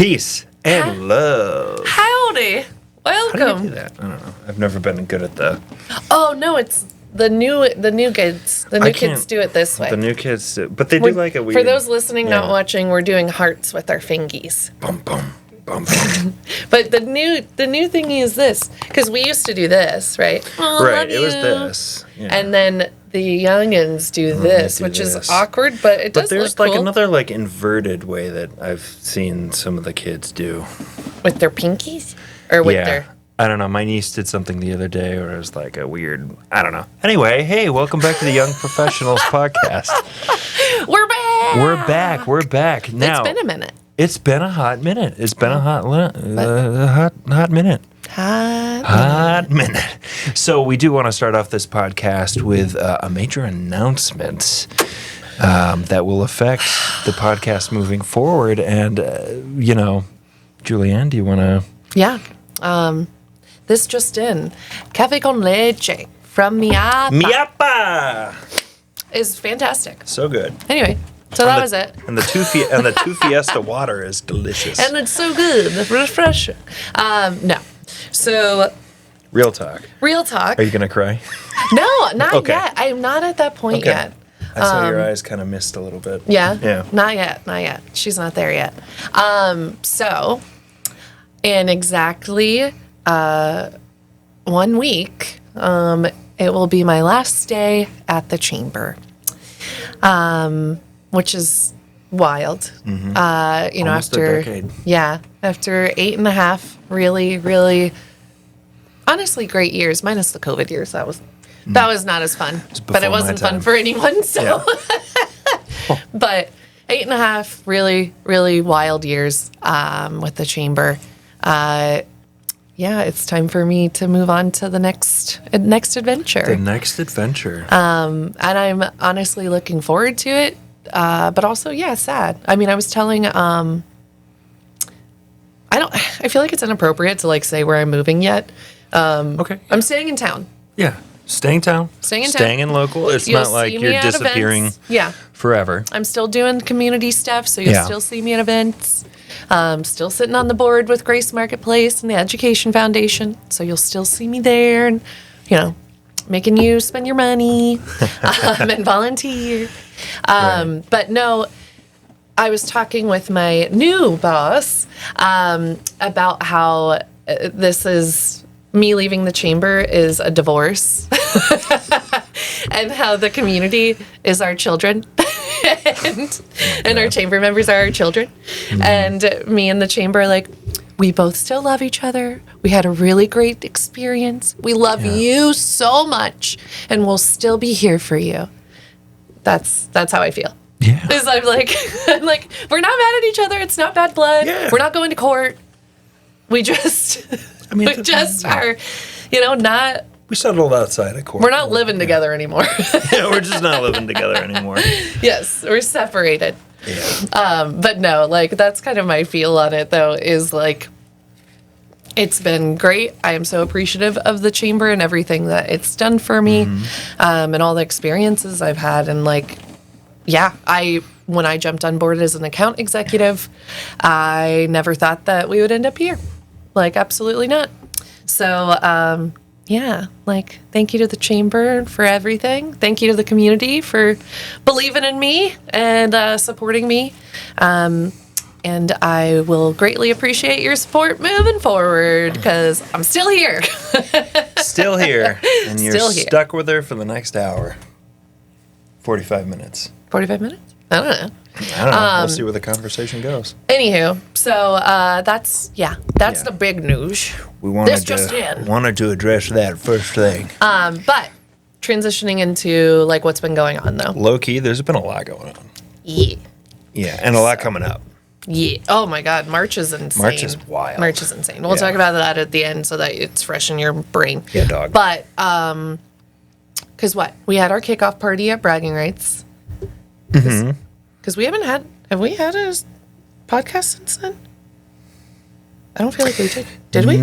Peace and love. Howdy. Welcome. How do you do that? I don't know. I've never been good at that. Oh no, it's the new kids. The new kids do it this way. The new kids do, but they do like a weird. For those listening, not watching, we're doing hearts with our fingies. Bum bum bum bum. But the new thingy is this, because we used to do this, right? Oh, right. It was this. Yeah. And then the youngins do this, which is awkward, but it does. But there's look like cool. another like inverted way that I've seen some of the kids do. With their pinkies, or with their. I don't know. My niece did something the other day where it was like a weird, I don't know. Anyway, hey, welcome back to the Young Professionals podcast. We're back. We're back. Now, it's been a minute. It's been a hot minute. It's been a hot minute. Hot minute. So we do want to start off this podcast with a major announcement that will affect the podcast moving forward. And, Julianne, do you want to? Yeah. This just in. Café con leche from Miapa is fantastic. So good. Anyway, so that was it. And the two Fiesta water is delicious. And it's so good. Refreshing. No. So. Real talk. Are you going to cry? No, not yet. I'm not at that point yet. I saw your eyes kind of missed a little bit. Yeah? Yeah. Not yet. She's not there yet. So, in exactly 1 week, it will be my last day at the chamber, which is wild. Mm-hmm. Almost after a decade. After 8.5 really, really, honestly great years, minus the COVID years. That was not as fun, but it wasn't fun for anyone. So, yeah. But 8.5 really, really wild years with the chamber. It's time for me to move on to the next adventure. The next adventure. And I'm honestly looking forward to it, but also, sad. I mean, I was telling, I feel like it's inappropriate to say where I'm moving yet. Okay. I'm staying in town. Yeah. Staying in town. Staying in local. It's not like you're disappearing forever. I'm still doing community stuff, so you'll still see me at events. Still sitting on the board with Grace Marketplace and the Education Foundation, so you'll still see me there and, making you spend your money and volunteer. Right. But no, I was talking with my new boss about how this is me leaving the chamber is a divorce and how the community is our children. and our chamber members are our children. Mm-hmm. And me and the chamber are we both still love each other. We had a really great experience. We love you so much, and we'll still be here for you. That's how I feel. Yeah. Because I'm we're not mad at each other. It's not bad blood. Yeah. We're not going to court. We just, are, not. We settled outside of court. We're not living together anymore. We're just not living together anymore. Yes, we're separated. Yeah. But no, that's kind of my feel on it, though, is it's been great. I am so appreciative of the chamber and everything that it's done for me, and all the experiences I've had. And when I jumped on board as an account executive, I never thought that we would end up here. Absolutely not. So, thank you to the chamber for everything. Thank you to the community for believing in me and supporting me. And I will greatly appreciate your support moving forward because I'm still here. Still here. And you're stuck with her for the next hour. 45 minutes. 45 minutes? I don't know. We'll see where the conversation goes. Anywho, so that's the big news. We wanted to address that first thing. But transitioning into what's been going on though. Low key, there's been a lot going on. Yeah. Yeah, and a lot coming up. Yeah. Oh my God, March is insane. March is wild. March is insane. We'll talk about that at the end so that it's fresh in your brain. Yeah, dog. But because we had our kickoff party at Bragging Rights. Because we haven't had. Have we had a podcast since then? I don't feel like we did. Did we?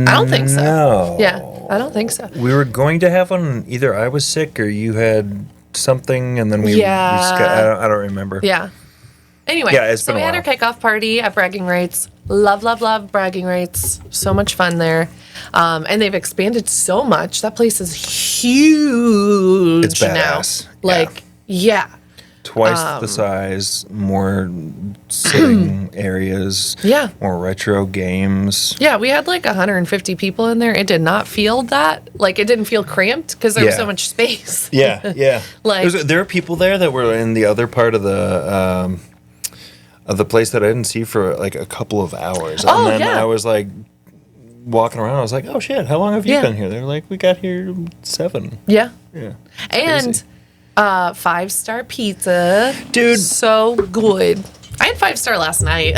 I don't think so. No. Yeah, I don't think so. We were going to have one. Either I was sick or you had something, and then we. Yeah. I don't remember. Yeah. Anyway, Yeah, it's so been a we had while. our kickoff party at Bragging Rights. Love, love, love Bragging Rights. So much fun there. And they've expanded so much. That place is huge It's badass. now. Like, yeah. Twice the size, more sitting areas, Yeah. more retro games. Yeah, we had like 150 people in there. It did not feel that. Like, it didn't feel cramped because there was Yeah. so much space. Yeah. Like- there were people there that were in the other part of the place that I didn't see for like a couple of hours. Oh, and then yeah. I was like walking around. I was like, oh shit, how long have you Yeah. been here? They're like, we got here 7. Yeah. Yeah. And Crazy. 5-star pizza. Dude. So good. I had 5-star last night.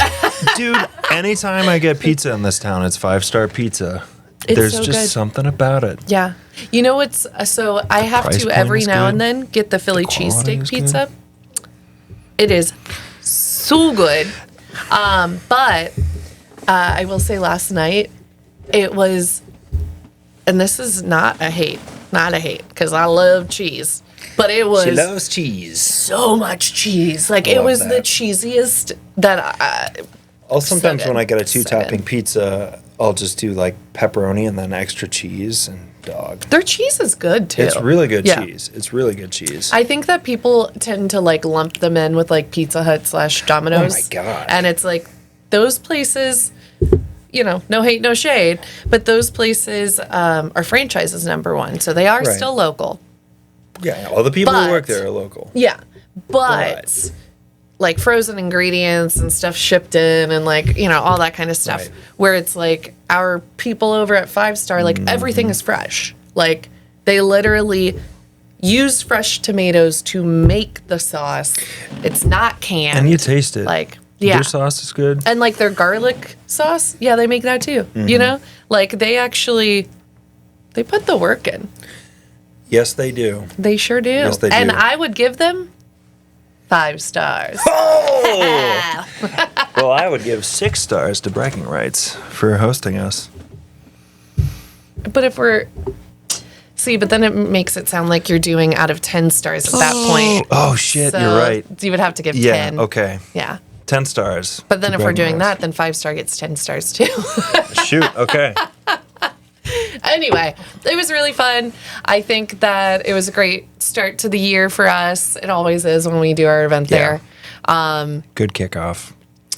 Dude, anytime I get pizza in this town, it's 5-star pizza. It's There's so just good. something about it. Yeah. You know what's so I have price to point every is now good. and then get the Philly quality cheesesteak is pizza. It is so good. But I will say last night it was, and this is not a hate, because I love cheese, but it was She loves cheese. so much cheese. Like it Love was the that. cheesiest that Sometimes good. when I get a So 2-topping good. pizza, I'll just do like pepperoni and then extra cheese and dog. their cheese is good too. It's really good Yeah. cheese. It's really good cheese. I think that people tend to like lump them in with like Pizza Hut / Domino's. Oh my God. And it's like those places, you know, no hate, no shade, but those places are franchises #1. So they are Right. still local. Yeah, all the people who work But- there are local. Yeah. But like frozen ingredients and stuff shipped in and like, you know, all that kind of stuff. Right. Where it's like our people over at 5-star, like everything is fresh. Like they literally use fresh tomatoes to make the sauce. It's not canned. And you taste it. Like, yeah. Their sauce is good. And like their garlic sauce, yeah, they make that too. Mm-hmm. You know? Like they put the work in. Yes, they do. They sure do. Yes, they And do. I would give them 5 stars. Oh! Well, I would give 6 stars to Bragging Rights for hosting us. But if we're but then it makes it sound like you're doing out of 10 stars at that point. Oh, shit, So you're right. You would have to give Yeah, 10. okay. Yeah. 10 stars. But then to if we're Bragging doing Rights. that, then 5-star gets 10 stars too. Shoot, okay. Anyway, it was really fun. I think that it was a great start to the year for us. It always is when we do our event Yeah. there. Good kickoff.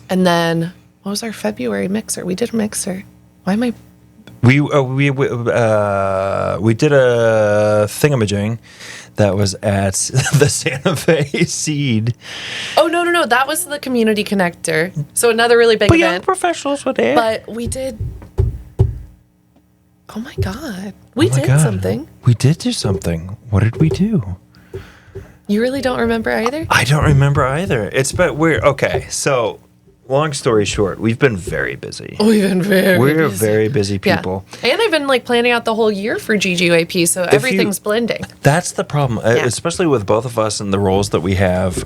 And then what was our February mixer? We did a mixer. Why am I? We did a thingamajig that was at the Santa Fe Seed. Oh no! That was the community connector. So another really big But young event. professionals were there. But we did. Oh my God. We Oh my did God. something. We did do something. What did we do? You really don't remember either? I don't remember either. Okay. So, long story short, we've been very busy. We've been very We're busy. very busy people. Yeah. And I've been like planning out the whole year for GGUAP, so everything's blending. That's the problem, Yeah. especially with both of us and the roles that we have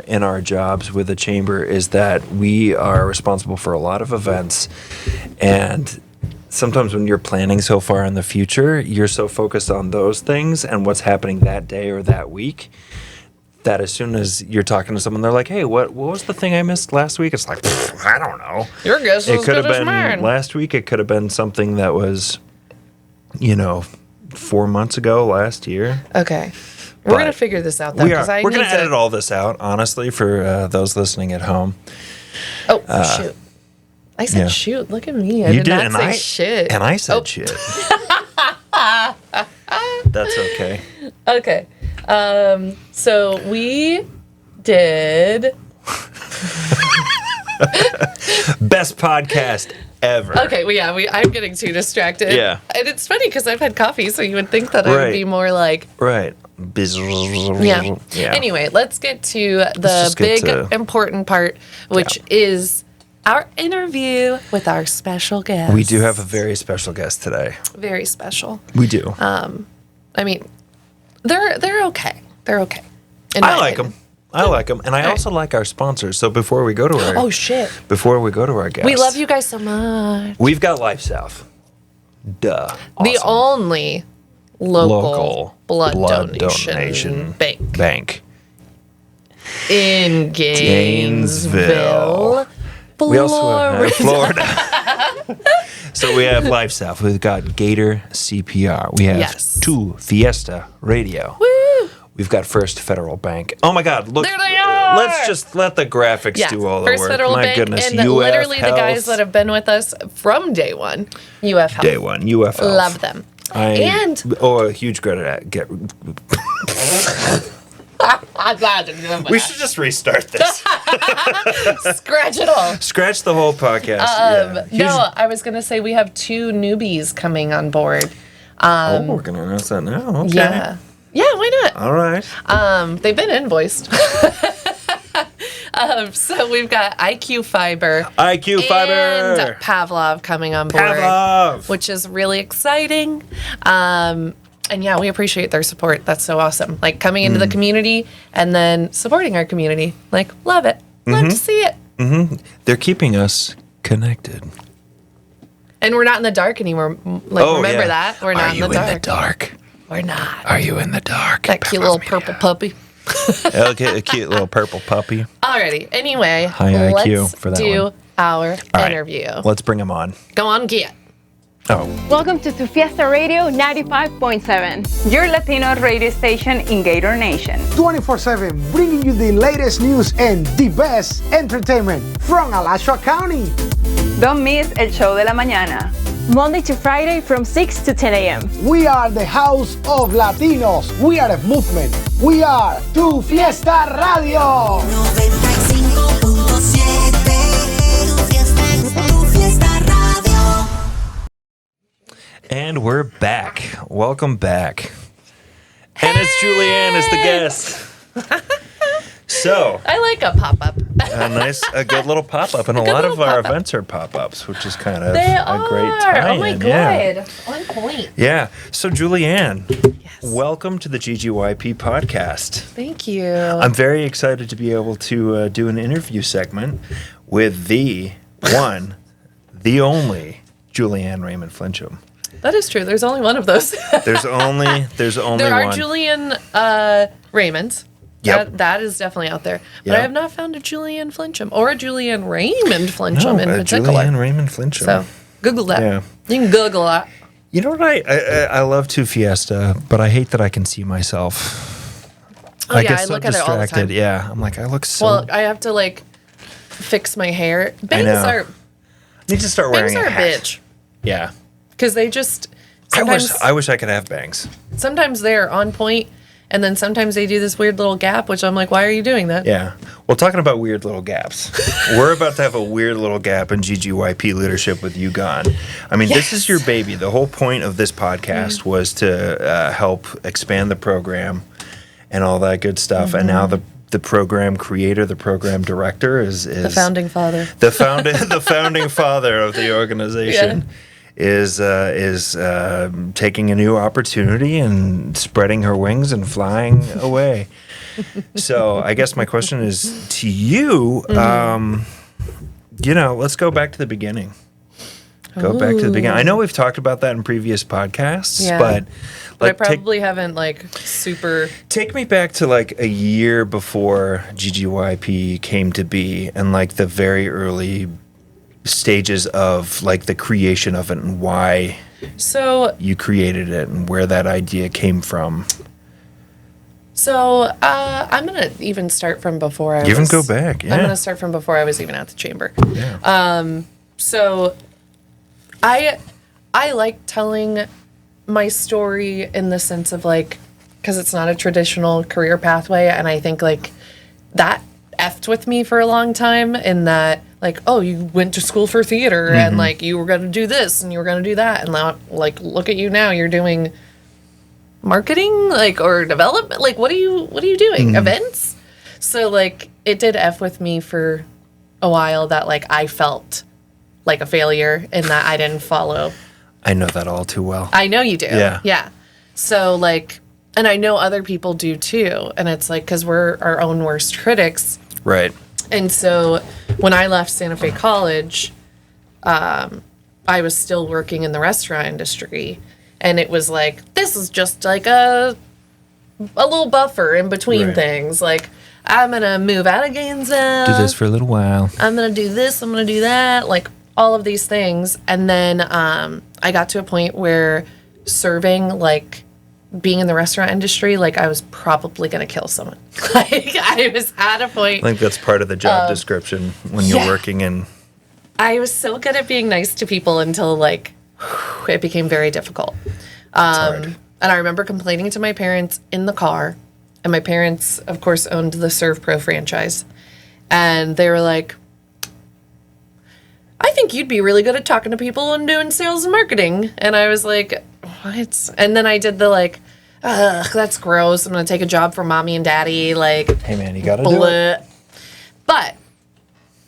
in our jobs with the chamber, is that we are responsible for a lot of events. And sometimes when you're planning so far in the future, you're so focused on those things and what's happening that day or that week, that as soon as you're talking to someone, they're like, hey, what was the thing I missed last week? It's like, I don't know. Your guess is It as could good have as been mine. last week. It could have been something that was, 4 months ago, last year. Okay. We're But going to figure this out, though. We are. 'cause I We're going need to edit all this out, honestly, for those listening at home. Oh, shoot. I said yeah. shoot. Look at me. I You did not and say shit. And I said Oh. shit. That's okay. Okay. So we did. Best podcast ever. Okay, well, yeah, I'm getting too distracted. Yeah. And it's funny because I've had coffee, so you would think that I would Right. be more like, Right. yeah. Yeah. Anyway, let's get to the just get big to- important part, which is our interview with our special guest. We do have a very special guest today. Very special. We do. I mean, they're okay. They're okay. in I my like opinion. them. I like them. And I right. also like our sponsors. So before we go to our Oh, shit. guest. We love you guys so much. We've got Life South. Duh. The Awesome. only local, Local blood, blood donation, donation bank. bank. in Gainesville, Florida. We also have Florida. So we have Life South. We've got Gator CPR. We have Two Fiesta Radio. Woo! We've got First Federal Bank. Oh my God! Look, there they are. Let's just let the graphics do all the First work. Federal My Bank, goodness, and UF literally Health. the guys that have been with us from day one. UF Health. Day one, UF Health. Love them. A huge credit. We should just restart this. Scratch it all. Scratch the whole podcast. No, I was gonna say we have 2 newbies coming on board. We're gonna announce that now. Okay. Yeah, why not? All right. They've been invoiced. So we've got IQ Fiber. IQ Fiber. And Pavlov coming on board. Pavlov. Which is really exciting. And yeah, we appreciate their support. That's so awesome. Like coming into the community and then supporting our community. Like, love it. Love to see it. Mm-hmm. They're keeping us connected. And we're not in the dark anymore. Remember that? We're not in the dark. Are you in the dark? We're not. Are you in the dark? That cute little purple puppy. Okay, a cute little purple puppy. Alrighty. Anyway, high IQ for that do one. our interview. Let's bring him on. Go on, get. Oh. Welcome to Fiesta Radio 95.7, your Latino radio station in Gator Nation. 24/7, bringing you the latest news and the best entertainment from Alachua County. Don't miss El Show de la Mañana. Monday to Friday from 6 to 10 a.m. We are the house of Latinos. We are a movement. We are Tu Fiesta Radio. 95.7 Tu Fiesta Radio. And we're back. Welcome back. And it's Julianne as the guest. So I like a pop-up. a good little pop-up, and a lot of our events are pop-ups, which is kind of They a great are. tie-in. Oh my god. Yeah. On point. Yeah. So Julianne, Yes. welcome to the GGYP podcast. Thank you. I'm very excited to be able to do an interview segment with the one, the only Julianne Raymond Flincham. That is true. There's only one of those. There's only there are one. Julianne Raymonds. Yep. That is definitely out there. But Yep. I have not found a Julianne Flincham or a Julianne Raymond Flincham in particular. Julianne Raymond Flincham. So Google that. Yeah. You can Google that. You know what? I love Tu Fiesta, but I hate that I can see myself. Oh, yeah, I look at it all the time. Yeah, I'm like, I look so. Well, I have to like fix my hair. Bangs know. are I need to start wearing bangs are a hat. bitch Yeah. because they just I sometimes wish I could have bangs. sometimes they're on point, and then sometimes they do this weird little gap, which I'm like, why are you doing that? Yeah. Well, talking about weird little gaps, we're about to have a weird little gap in GGYP leadership with you gone. I mean, this is your baby. The whole point of this podcast was to help expand the program and all that good stuff. And now the program creator, the program director is The founding father. the founding father of the organization. Is taking a new opportunity and spreading her wings and flying away. So I guess my question is to you. Let's go back to the beginning. Go back to the beginning. I know we've talked about that in previous podcasts, Yeah. but But I probably haven't like super. take me back to like a year before GGYP came to be, and like the very early stages of like the creation of it and why So you created it and where that idea came from. I'm gonna even start from before I You was. can go back. Yeah. I'm gonna start from before I was even at the chamber. Yeah. So I like telling my story in the sense of like, because it's not a traditional career pathway, and I think like that effed with me for a long time in that like, oh, you went to school for theater and like you were going to do this and you were going to do that, and now like look at you now, you're doing marketing like or development, like what are you doing? Events? So like it did F with me for a while that like I felt like a failure in that I didn't follow. I know that all too well. I know you do. Yeah. Yeah. So like, and I know other people do too. And it's like, cause we're our own worst critics. Right. And so when I left Santa Fe College, I was still working in the restaurant industry, and it was like, this is just like a little buffer in between Right. things. Like I'm going to move out of Gainesville. Do this for a little while. I'm going to do this. I'm going to do that. Like all of these things. And then I got to a point where serving, like being in the restaurant industry, like I was probably going to kill someone. Like I was at a point. I think that's part of the job description when you're working in. I was so good at being nice to people until like it became very difficult. And I remember complaining to my parents in the car. And my parents, of course, owned the Serve Pro franchise. And they were like, I think you'd be really good at talking to people and doing sales and marketing. And I was like, what? And then I did the like, ugh, that's gross. I'm going to take a job for mommy and daddy. Like, Hey, man, you got to do it. But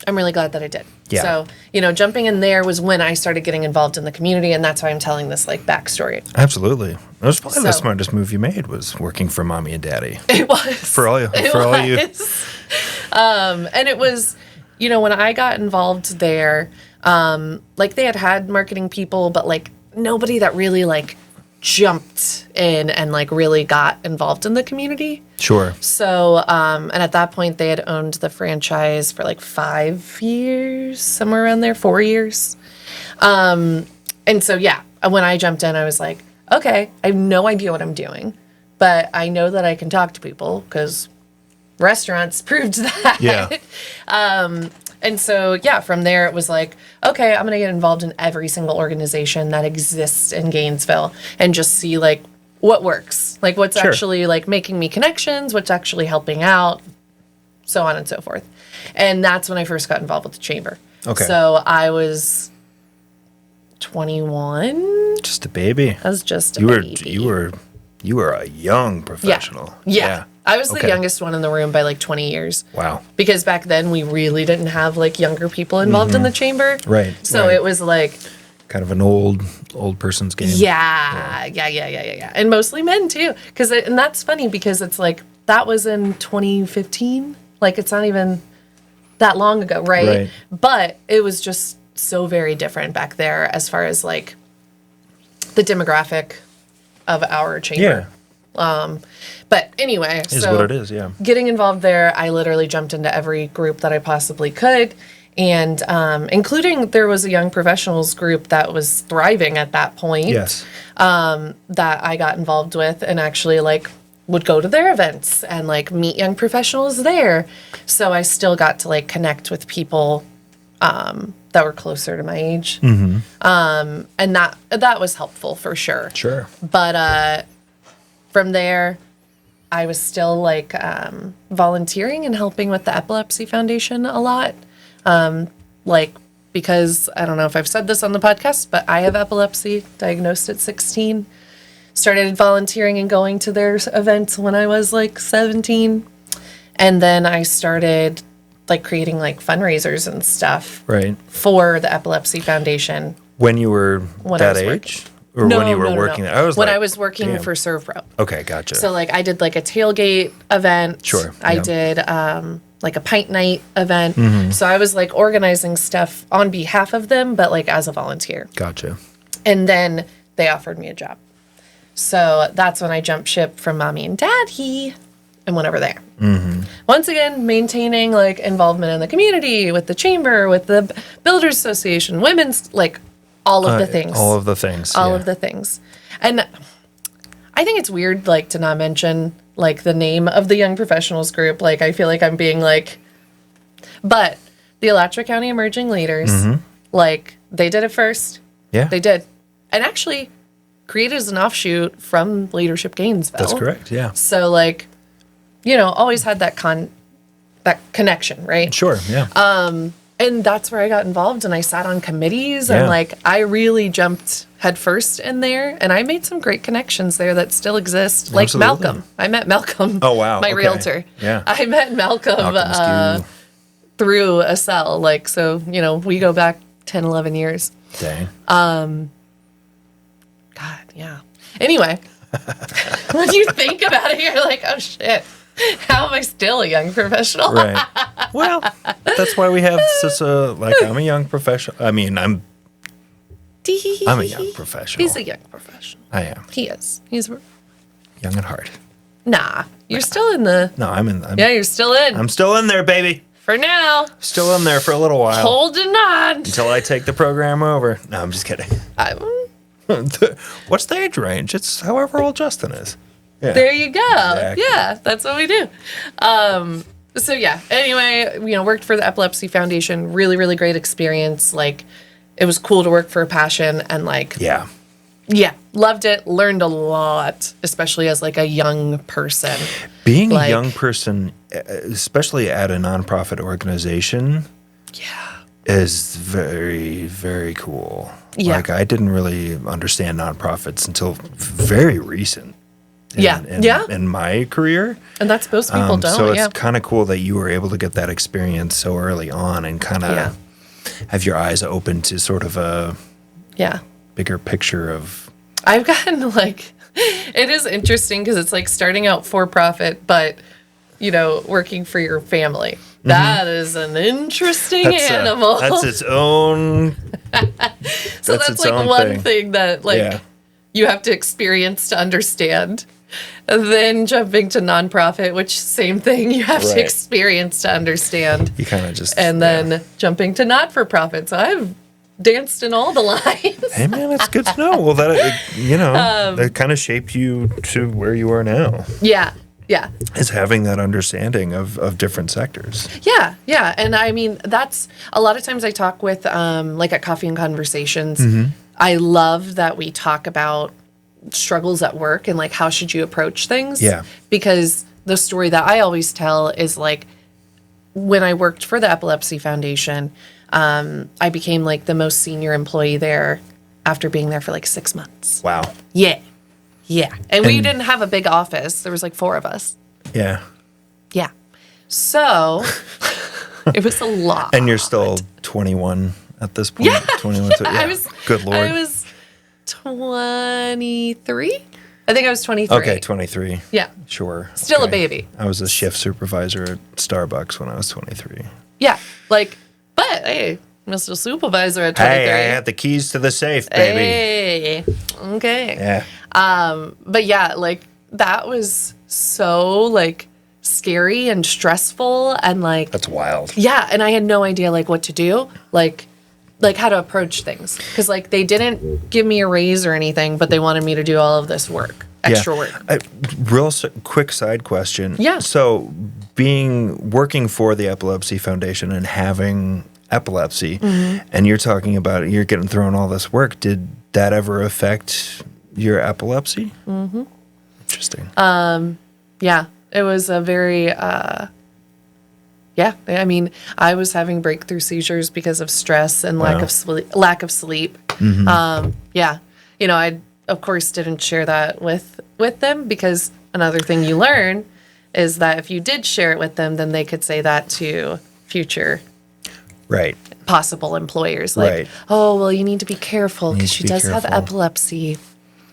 I'm really glad that I did. Yeah. So, you know, jumping in there was when I started getting involved in the community. And that's why I'm telling this like backstory. Absolutely. That was probably the So- smartest move you made was working for mommy and daddy. It was. For all you. And it was, you know, when I got involved there, like they had marketing people, but like nobody that really like jumped in and like really got involved in the community. Sure. So, and at that point they had owned the franchise for like 5 years, somewhere around there, 4 years. And so, yeah, when I jumped in, I was like, okay, I have no idea what I'm doing, but I know that I can talk to people because restaurants proved that. Yeah. And so, yeah, from there it was like, okay, I'm going to get involved in every single organization that exists in Gainesville and just see like what works, like what's Sure. actually like making me connections, what's actually helping out, so on and so forth. And that's when I first got involved with the chamber. Okay. So I was 21. Just a baby. I was just a You were baby. you were a young professional. Yeah. I was the Okay. youngest one in the room by like 20 years. Wow. Because back then we really didn't have like younger people involved in the chamber. Right, So right. it was like, Kind of an old person's game. yeah. And mostly men too. And that's funny because it's like, that was in 2015. Like it's not even that long ago, right? Right. But it was just so very different back there as far as like the demographic of our chamber. Yeah. But anyway, Is what it is, yeah. Getting involved there, I literally jumped into every group that I possibly could. And including there was a young professionals group that was thriving at that point. Yes. That I got involved with and actually like would go to their events and like meet young professionals there. So I still got to like connect with people that were closer to my age. Mm-hmm. And that was helpful for sure. Sure. But from there, I was still like volunteering and helping with the Epilepsy Foundation a lot. Like, because I don't know if I've said this on the podcast, but I have epilepsy, diagnosed at 16. Started volunteering and going to their events when I was like 17. And then I started like creating like fundraisers and stuff Right. for the Epilepsy Foundation. When you were When I that was age? Or when you were working there? I was when like, I was working damn. for Serve Pro. Okay, gotcha. So like I did like a tailgate event. Sure, I yeah. did like a pint night event. Mm-hmm. So I was like organizing stuff on behalf of them, but like as a volunteer. Gotcha. And then they offered me a job. So that's when I jumped ship from mommy and daddy and went over there. Mm-hmm. Once again, maintaining like involvement in the community with the chamber, with the Builders Association, women's, like all of the things. All of the things. All yeah. of the things. And I think it's weird, like, to not mention, like, the name of the Young Professionals group. Like, I feel like I'm being, like... But the Alachua County Emerging Leaders, like, they did it first. Yeah. They did. And actually created as an offshoot from Leadership Gainesville. That's correct, yeah. So, like, you know, always had that connection, right? Sure, yeah. And that's where I got involved, and I sat on committees, Yeah. and like I really jumped headfirst in there, and I made some great connections there that still exist. Like Absolutely. Malcolm, I met Malcolm. Oh, wow. my Okay. realtor. Yeah. I met Malcolm Malcolm Skew. through a cell. Like, so you know, we go back 10, 11 years. Dang. God, yeah. Anyway, when you think about it, you're like, oh shit, how am I still a young professional? Right. Well, that's why we have such a, like, I'm a young professional. I mean, I'm a young professional. He's a young professional. I am. He is. He's Young at heart. Nah, you're still in the. No, I'm in. You're still in. I'm still in there, baby. For now. Still in there for a little while. Holding on. Until I take the program over. No, I'm just kidding. What's the age range? It's however old Justin is. Yeah. There you go. Exactly. Yeah, that's what we do. So yeah, anyway, worked for the Epilepsy Foundation. Really, really great experience. Like, it was cool to work for a passion and like, Yeah, loved it. Learned a lot, especially as like a young person. being a young person, especially at a nonprofit organization, is very, very cool. Yeah. Like, I didn't really understand nonprofits until very recent. In my career. And that's most people don't. So it's kind of cool that you were able to get that experience so early on and kind of have your eyes open to sort of a bigger picture of. I've gotten like, it is interesting because it's like starting out for profit, but working for your family. Mm-hmm. That is an interesting animal. That's its own. So that's like one thing that like you have to experience to understand. And then jumping to nonprofit, which same thing you have to experience to understand. You kind of just. And then jumping to not-for-profit. So I've danced in all the lines. Hey man, it's good to know. Well, that kind of shaped you to where you are now. Yeah. Is having that understanding of different sectors. Yeah. And I mean, that's a lot of times I talk with, like at Coffee and Conversations, I love that we talk about struggles at work and like, how should you approach things? Yeah. Because the story that I always tell is like, when I worked for the Epilepsy Foundation, I became like the most senior employee there after being there for like 6 months. Wow. Yeah. And we didn't have a big office. There was like 4 of us. Yeah. So it was a lot. And you're still 21 at this point? Yeah. 21. Good Lord. I was 23. I think I was 23. Okay, 23. Yeah. Sure. Still a baby. I was a shift supervisor at Starbucks when I was 23. Yeah. Like, but hey, Mr. Supervisor at 23. Hey, I had the keys to the safe, baby. Hey. Okay. Yeah. But yeah, like that was so like scary and stressful and like That's wild. Yeah, and I had no idea like what to do, like how to approach things, because like they didn't give me a raise or anything, but they wanted me to do all of this work, extra work. Quick side question. Yeah. So, working for the Epilepsy Foundation and having epilepsy, and you're talking about you're getting thrown all this work. Did that ever affect your epilepsy? Mm-hmm. Interesting. Yeah, it was a very. I mean, I was having breakthrough seizures because of stress and lack of sleep. Mm-hmm. I of course didn't share that with them, because another thing you learn is that if you did share it with them, then they could say that to future possible employers. Like, oh, well, you need to be careful because she does have epilepsy.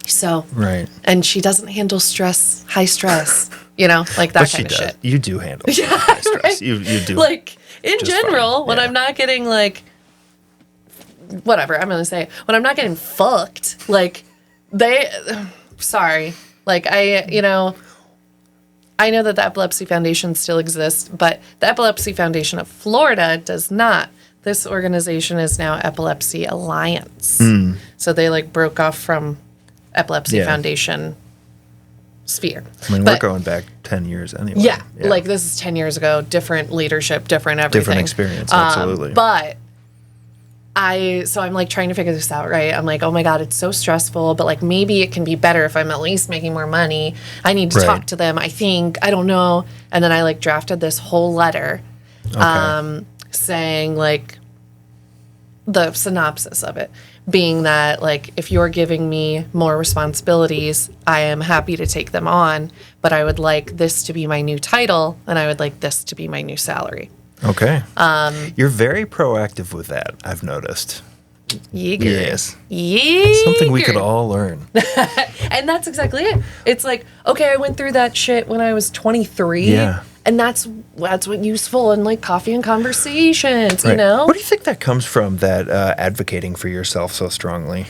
So, and she doesn't handle stress, high stress, like that kind of shit. You do handle high stress. Right? You do. Like, in general, when I'm not getting, like, whatever, I'm going to say, when I'm not getting fucked, like, sorry. Like, I know that the Epilepsy Foundation still exists, but the Epilepsy Foundation of Florida does not. This organization is now Epilepsy Alliance. So they, like, broke off from Epilepsy Foundation sphere. I mean, we're going back 10 years anyway. Yeah, like this is 10 years ago, different leadership, different everything. Different experience, absolutely. But I'm like trying to figure this out, right? I'm like, oh my God, it's so stressful, but like maybe it can be better if I'm at least making more money. I need to talk to them, I think. I don't know. And then I like drafted this whole letter saying like the synopsis of it being that like if you're giving me more responsibilities, I am happy to take them on, but I would like this to be my new title and I would like this to be my new salary. Okay. You're very proactive with that, I've noticed. Yeager. Yes. Yeager. Something we could all learn. And that's exactly it. It's like, okay, I went through that shit when I was 23. Yeah. And that's what useful in like coffee and conversations, you know? What do you think that comes from, that advocating for yourself so strongly?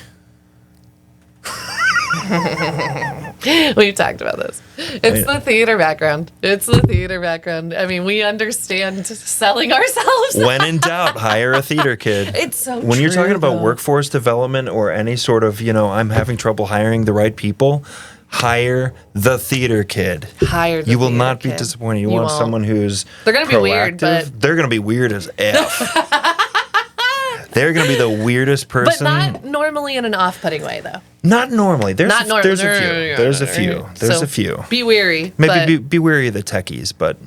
We've talked about this. It's the theater background. I mean, we understand selling ourselves. When in doubt, hire a theater kid. It's so when you're talking about though. workforce development or any sort of, I'm having trouble hiring the right people, hire the theater kid. You will not be disappointed. You want won't. someone who's They're going to be weird, but they're going to be weird as F. They're going to be the weirdest person. But not normally in an off-putting way, though. Not normally. There's Not normally. There's a few. There's a few. Be wary. Maybe be wary of the techies, but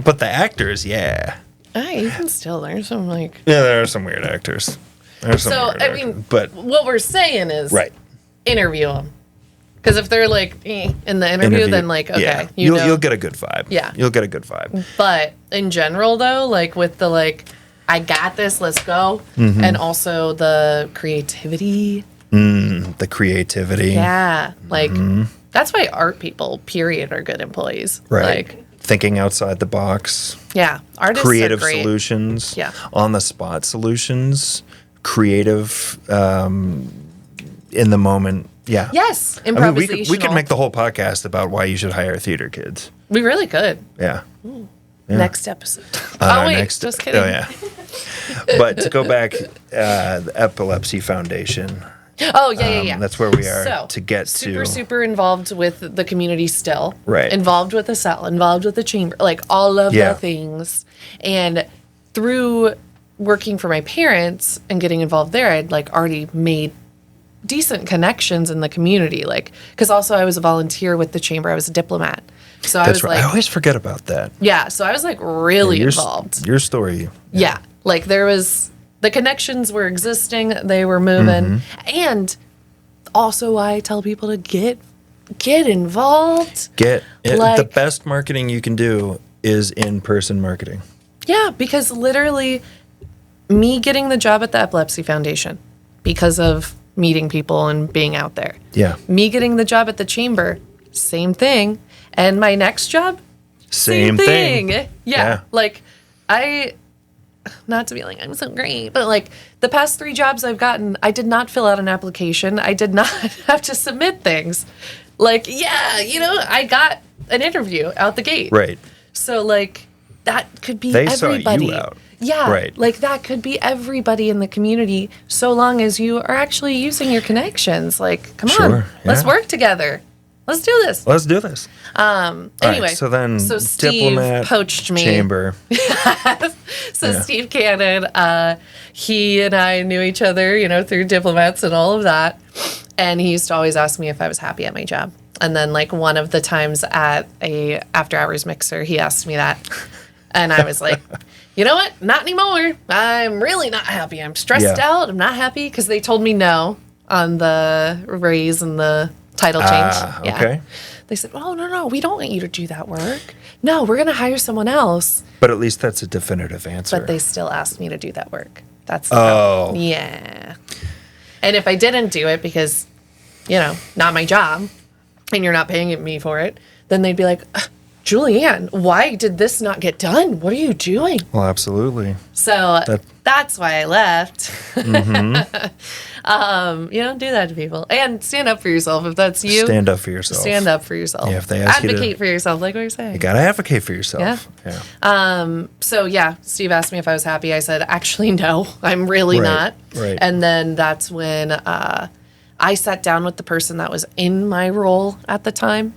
but the actors, yeah. Even still, there's some Yeah, there are some weird actors. But what we're saying is, right, interview them. Because if they're like in the interview, then like okay, yeah. you'll get a good vibe. Yeah, you'll get a good vibe. But in general, though, like with the I got this, let's go, and also the creativity. The creativity. Yeah, that's why art people, period, are good employees. Right. Like thinking outside the box. Yeah, artists creative are great. solutions. Yeah, on the spot solutions. Creative, in the moment. Yeah. Yes, improvisational. I mean, we could make the whole podcast about why you should hire theater kids. We really could. Yeah. Ooh. Yeah. Next episode. Wait, just kidding. Oh, yeah. But to go back, the Epilepsy Foundation. Oh, yeah. That's where we are So, to get super involved with the community still. Right. Involved with the cell, involved with the chamber, like all of the things. And through working for my parents and getting involved there, I'd already made decent connections in the community. Because also I was a volunteer with the chamber. I was a diplomat. So That's right. I always forget about that. Yeah. So I was really involved. Your story. Yeah. There was, the connections were existing. They were moving. And also I tell people to get involved. The best marketing you can do is in-person marketing. Yeah. Because literally me getting the job at the Epilepsy Foundation because of meeting people and being out there. Yeah. Me getting the job at the chamber, same thing. And my next job, same thing. Yeah. Not to be I'm so great, but the past 3 jobs I've gotten, I did not fill out an application. I did not have to submit things. I got an interview out the gate. Right. So that could be everybody. Saw you out. Yeah. Right. That could be everybody in the community so long as you are actually using your connections. Come on, let's work together. Let's do this. Anyway, right, so Steve diplomat, poached me. Chamber. Steve Cannon, he and I knew each other, through diplomats and all of that. And he used to always ask me if I was happy at my job. And then one of the times at a after hours mixer, he asked me that. And I was like, you know what? Not anymore. I'm really not happy. I'm stressed out. I'm not happy because they told me no on the raise and the title change. Okay. They said, oh, no, we don't want you to do that work. No, we're going to hire someone else. But at least that's a definitive answer. But they still asked me to do that work. That's yeah. And if I didn't do it because, not my job and you're not paying me for it, then they'd be like, Julianne, why did this not get done? What are you doing? Well, absolutely. So that's why I left. Do that to people. And stand up for yourself if that's you. Stand up for yourself. Stand up for yourself. Yeah, if they ask Advocate for yourself, like what you're saying. You got to advocate for yourself. Yeah. So, Steve asked me if I was happy. I said, actually, no, I'm really not. Right. And then that's when I sat down with the person that was in my role at the time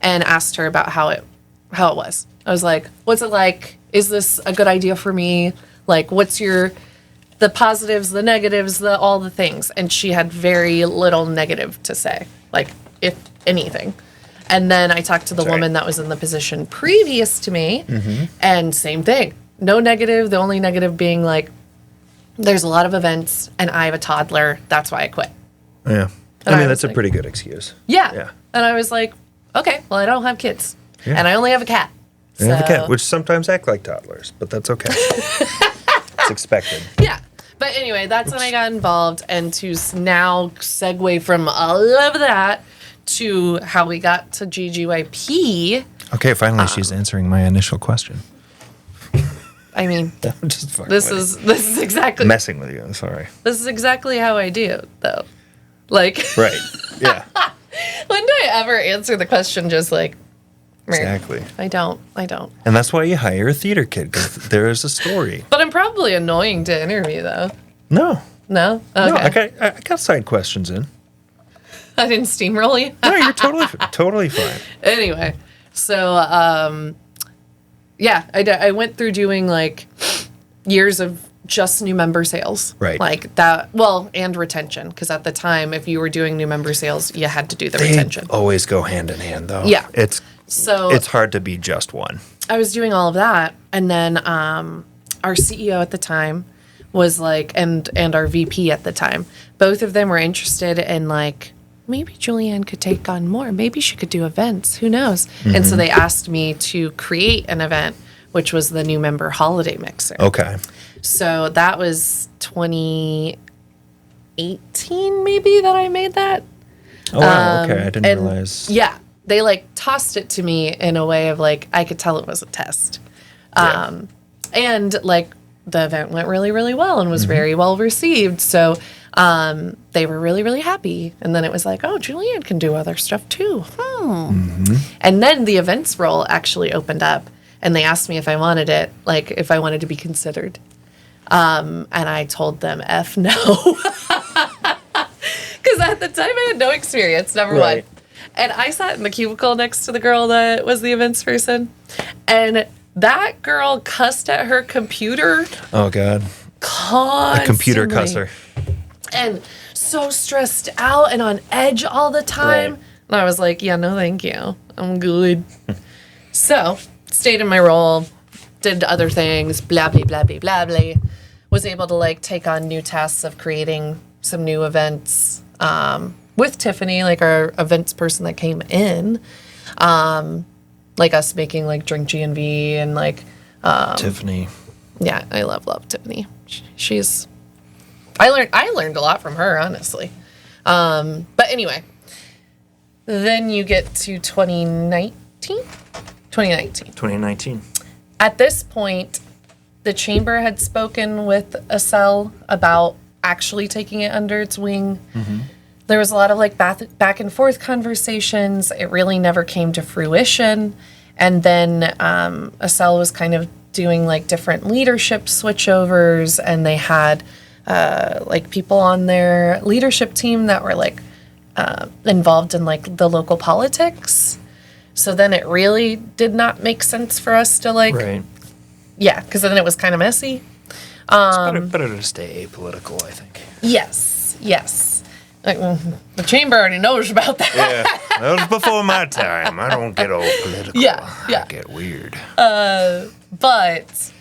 and asked her about how it was. I was like, what's it like? Is this a good idea for me? What's the positives, the negatives, all the things? And she had very little negative to say, if anything. And then I talked to the woman that was in the position previous to me, and same thing. No negative. The only negative being there's a lot of events, and I have a toddler. That's why I quit. Yeah. And I mean, that's a pretty good excuse. Yeah. And I was like, okay, well, I don't have kids. Yeah. And I only have a cat. I have a cat, which sometimes act like toddlers, but that's okay. It's expected. Yeah. But anyway, that's when I got involved, and to now segue from all of that to how we got to GGYP. Okay, finally she's answering my initial question. I mean, I'm just fucking this is exactly messing with you. I'm sorry. This is exactly how I do, though. Right. Yeah. When do I ever answer the question just like, meh? Exactly. I don't. And that's why you hire a theater kid, because there is a story. But I'm probably annoying to interview, though. No. No? Okay. No, I got side questions in. I didn't steamroll you? No, you're totally fine. Anyway, so, yeah, I went through doing, like, years of just new member sales. Right. Like that, well, and retention. Because at the time, if you were doing new member sales, you had to do the retention. Always go hand in hand, though. Yeah. It's hard to be just one. I was doing all of that. And then our CEO at the time was like, and our VP at the time, both of them were interested in like, maybe Julianne could take on more. Maybe she could do events. Who knows? Mm-hmm. And so they asked me to create an event, which was the new member holiday mixer. Okay. So that was 2018 maybe that I made that. Oh, wow. Okay. I didn't realize. Yeah. They like tossed it to me in a way of like, I could tell it was a test. Yeah. And like the event went really, really well and was very well received. So they were really, really happy. And then it was like, oh, Julianne can do other stuff too. And then the events role actually opened up and they asked me if I wanted it, like if I wanted to be considered. And I told them F no. Because at the time I had no experience, number one. And I sat in the cubicle next to the girl that was the events person. And that girl cussed at her computer. Oh, God. Constantly. A computer cusser. And so stressed out and on edge all the time. Right. And I was like, yeah, no, thank you. I'm good. So, stayed in my role, did other things, blah, blah, blah, blah, blah, blah. Was able to, like, take on new tasks of creating some new events with Tiffany, like, our events person that came in. Like, us making, like, Drink G&V and, like... Tiffany. Yeah, I love Tiffany. She's... I learned a lot from her, honestly. But anyway, then you get to 2019. At this point, the chamber had spoken with Acel about actually taking it under its wing. There was a lot of like back and forth conversations. It really never came to fruition. And then Acel was kind of doing like different leadership switchovers, and they had like people on their leadership team that were like involved in like the local politics. So then it really did not make sense for us to like, yeah, because then it was kind of messy. It's better to stay apolitical, I think. Yes. Like, the chamber already knows about that. Yeah, that was before my time. I don't get all political. Yeah. I get weird. But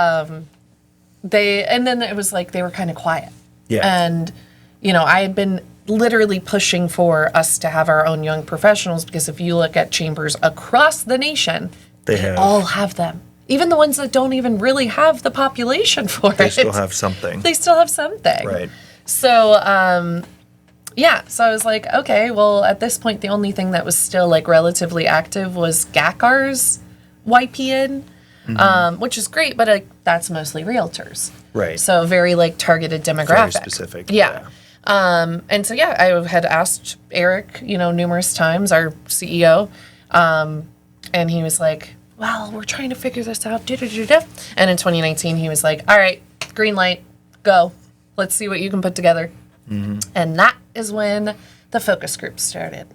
and then it was like they were kind of quiet. Yeah. And, you know, I had been literally pushing for us to have our own young professionals, because if you look at chambers across the nation, they all have them. Even the ones that don't even really have the population for it. They still have something. Right. So, yeah. So I was like, okay, well, at this point, the only thing that was still like relatively active was GACAR's YPN, which is great, but that's mostly realtors. Right. So very like targeted demographic. Very specific. Yeah. And so, yeah, I had asked Eric, you know, numerous times, our CEO, and he was like, well, we're trying to figure this out. And in 2019, he was like, all right, green light, go. Let's see what you can put together. And that is when the focus group started.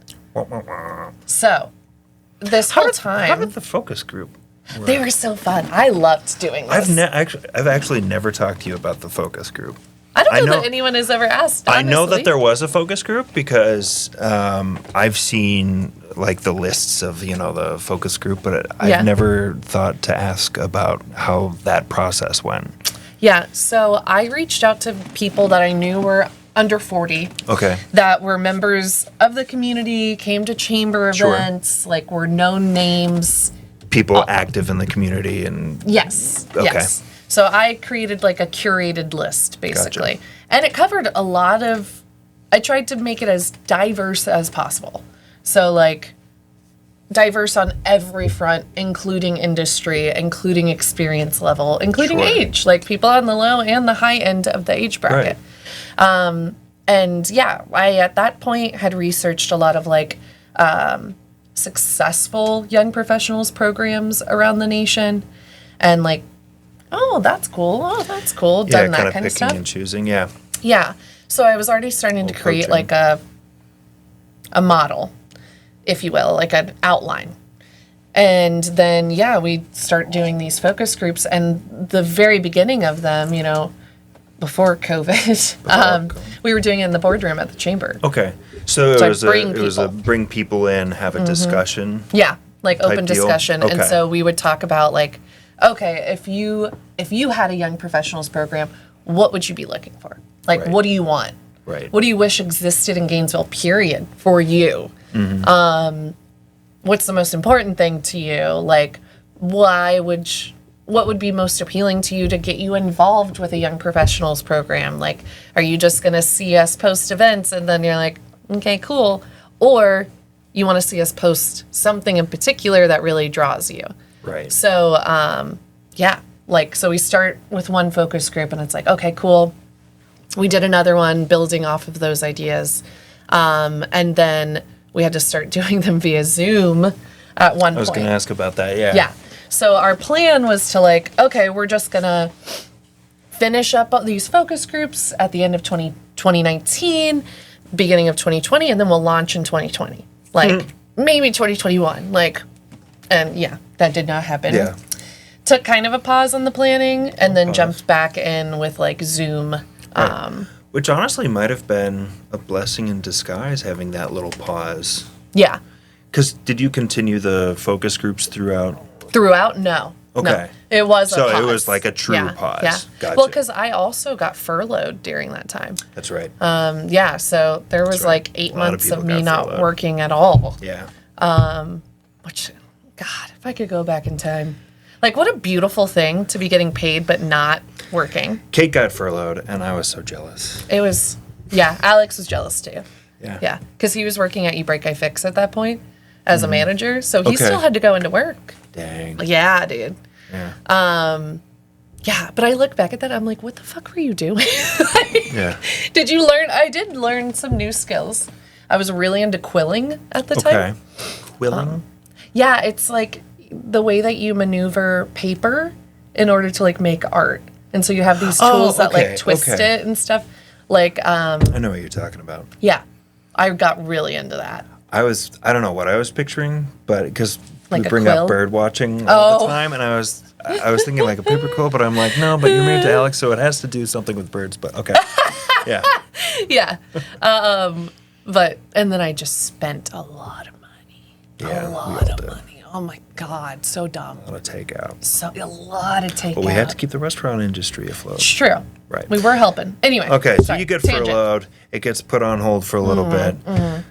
So this whole time... How did the focus group work? They were so fun. I loved doing this. I've actually never talked to you about the focus group. I don't know that anyone has ever asked, honestly. I know that there was a focus group because I've seen like the lists of, you know, the focus group, but I've never thought to ask about how that process went. Yeah, so I reached out to people that I knew were under 40. Okay. That were members of the community, came to chamber events, like were known names. People active in the community and... Yes. Okay. Yes. So I created like a curated list, basically. Gotcha. And it covered a lot of... I tried to make it as diverse as possible. So like diverse on every front, including industry, including experience level, including age. Like people on the low and the high end of the age bracket. Right. And yeah, I at that point had researched a lot of like successful young professionals programs around the nation, and like, oh, that's cool. Oh, that's cool. Yeah, Done that kind of picking stuff. and choosing. Yeah. Yeah. So I was already starting to create coaching. like a model, if you will, like an outline. And then, yeah, we start doing these focus groups. And the very beginning of them, you know, before COVID, we were doing it in the boardroom at the chamber. Okay. So So it I'd was bring it was a people. bring people in, have a discussion. Yeah, like Type open deal? discussion. And Okay. so we would talk about like, okay, if you had a young professionals program, what would you be looking for? Like, Right. what do you want? Right. What do you wish existed in Gainesville, period, for you? What's the most important thing to you? Like, what would be most appealing to you to get you involved with a young professionals program? Like, are you just going to see us post events and then you're like, okay, cool. Or you want to see us post something in particular that really draws you. Right. So, yeah, like, so we start with one focus group and it's like, okay, cool. We did another one building off of those ideas. And then we had to start doing them via Zoom at one point. I was going to ask about that. Yeah. Yeah. So our plan was to like, okay, we're just going to finish up all these focus groups at the end of 2019, beginning of 2020, and then we'll launch in 2020. Like, maybe 2021. Like, and yeah, that did not happen. Yeah. Took kind of a pause on the planning and then jumped back in with like Zoom. Which honestly might have been a blessing in disguise, having that little pause. Yeah. Because did you continue the focus groups throughout? Throughout? No. Okay. No. It was So a pause. it was like a true Yeah, pause. Yeah. Gotcha. Well, because I also got furloughed during that time. That's right. Yeah. So there was right. like 8 A lot of months people of me got not furloughed. working at all. yeah. Which, God, if I could go back in time. Like, what a beautiful thing to be getting paid but not working. Kate got furloughed, and I was so jealous. It was, yeah, Alex was jealous too. Yeah. Yeah. Because he was working at You Break, I Fix at that point as a manager. So he Okay. still had to go into work. Dang. Yeah, dude. Yeah. Yeah, but I look back at that, I'm like, what the fuck were you doing? Yeah. Did you learn? I did learn some new skills. I was really into quilling at the Okay. time. Quilling? Yeah, it's like the way that you maneuver paper in order to like make art. And so you have these tools that okay, like twist okay. it and stuff. Like, I know what you're talking about. yeah, I got really into that. I don't know what I was picturing, but because Like we a bring quill? up bird watching all the Oh. time, and I was thinking like a paper quill, but I'm like, no, but you're married to Alex, so it has to do something with birds, but okay. Yeah. Yeah. But, and then I just spent a lot of money. Yeah, A we lot all of did. money. Oh my God, so dumb. A lot of takeout. So a lot of takeout. But we had to keep the restaurant industry afloat. It's true. Right. We were helping. Anyway. Okay, so sorry, you get tangent. furloughed. It gets put on hold for a little bit.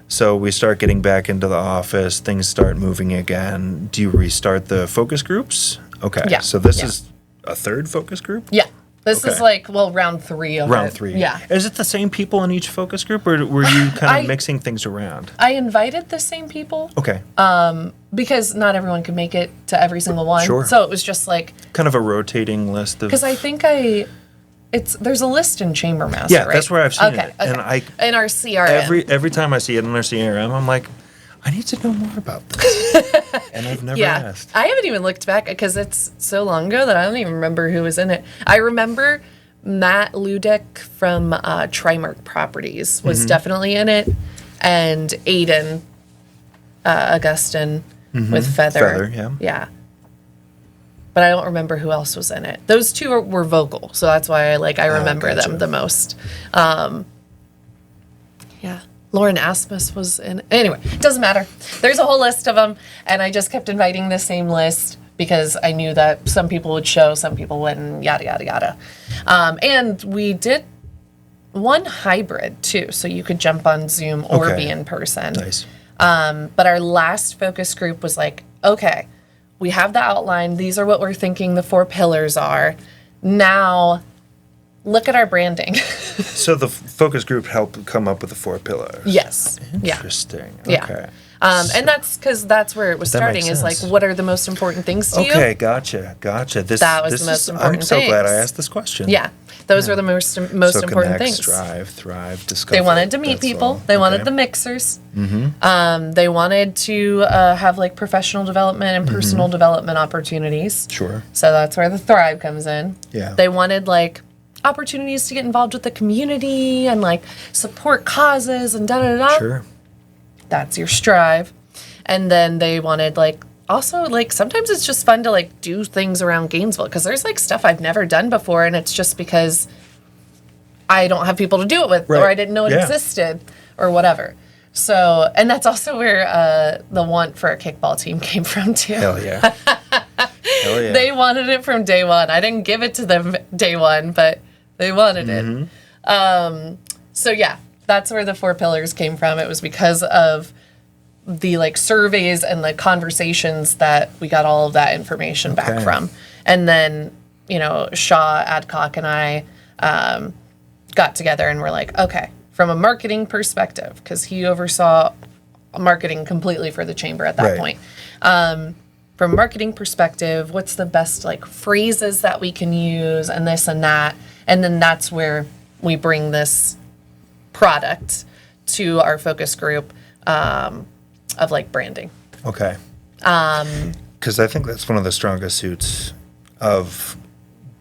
So we start getting back into the office. Things start moving again. Do you restart the focus groups? Okay. Yeah, So this yeah. is a third focus group? Yeah. This is Okay. like, well, round 3 of Round it. 3. Yeah. Is it the same people in each focus group, or were you kind I- of mixing things around? I invited the same people Okay. because not everyone could make it to every single one. Sure. So it was just like, Kind of a rotating list of. because I think there's a list in Chamber Master, Yeah, right? that's where I've seen Okay, it. And okay. In our CRM. every time I see it in our CRM, I'm like, I need to know more about this. And I've never Yeah. asked. I haven't even looked back because it's so long ago that I don't even remember who was in it. I remember Matt Ludek from Trimark Properties was definitely in it, and Aiden Augustin with Feather. Feather, yeah. Yeah. But I don't remember who else was in it. Those two were vocal, so that's why I remember gotcha. them the most. Yeah. Lauren Asmus was in it. Anyway, it doesn't matter. There's a whole list of them, and I just kept inviting the same list because I knew that some people would show, some people wouldn't, yada, yada, yada. And we did one hybrid, too, so you could jump on Zoom or Okay. be in person. Nice. But our last focus group was like, okay, we have the outline. These are what we're thinking the 4 pillars are. Now, look at our branding. So the focus group helped come up with the 4 pillars. Yes. Interesting. Yeah. Okay. And that's because that's where it was That makes starting, is like, sense. what are the most important things to you? Okay, gotcha. That was the most important I'm so glad I things. asked this question. Yeah. Those were the most So important connect, things. strive, thrive, discover. They wanted to meet That's people. all. They wanted Okay. the mixers. They wanted to have like professional development and personal development opportunities. Sure. So that's where the thrive comes in. Yeah. They wanted like opportunities to get involved with the community and like support causes and da da da. Sure. That's your strive. And then they wanted like also like sometimes it's just fun to like do things around Gainesville, because there's like stuff I've never done before, and it's just because I don't have people to do it with, or Right. I didn't know it Yeah. existed, or whatever. So, and that's also where the want for a kickball team came from too. Hell yeah. Hell yeah. They wanted it from day one. I didn't give it to them day one, but they wanted it. So yeah, that's where the 4 pillars came from. It was because of the like surveys and the conversations that we got all of that information back Okay. from. And then, you know, Shaw, Adcock, and I got together and were like, okay, from a marketing perspective, because he oversaw marketing completely for the chamber at that Right. point. From a marketing perspective, what's the best like phrases that we can use and this and that. And then that's where we bring this product to our focus group of like branding. Okay. Because I think that's one of the strongest suits of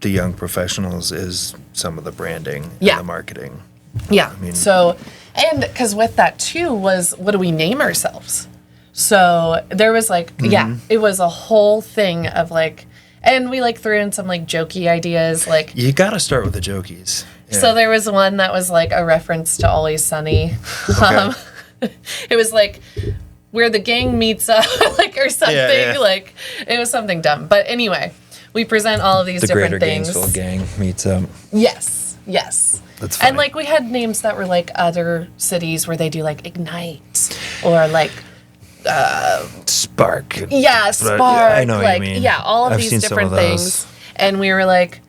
the young professionals is some of the branding Yeah. and the marketing. Yeah. mean- So, and because with that too was, what do we name ourselves? So there was like, yeah, it was a whole thing of like, and we like threw in some like jokey ideas, like, You got to start with the jokies. Yeah. so there was one that was like a reference to Always Sunny. Okay. It was like where the gang meets up, like, or something. yeah. Like, it was something dumb. But anyway, we present all of these the different greater things. Gainesville gang meets up. Yes, yes. That's funny. And like we had names that were like other cities where they do like Ignite or like Spark. yeah, Spark. I know what like you mean. yeah, all of I've these seen some different of those. things. And we were like,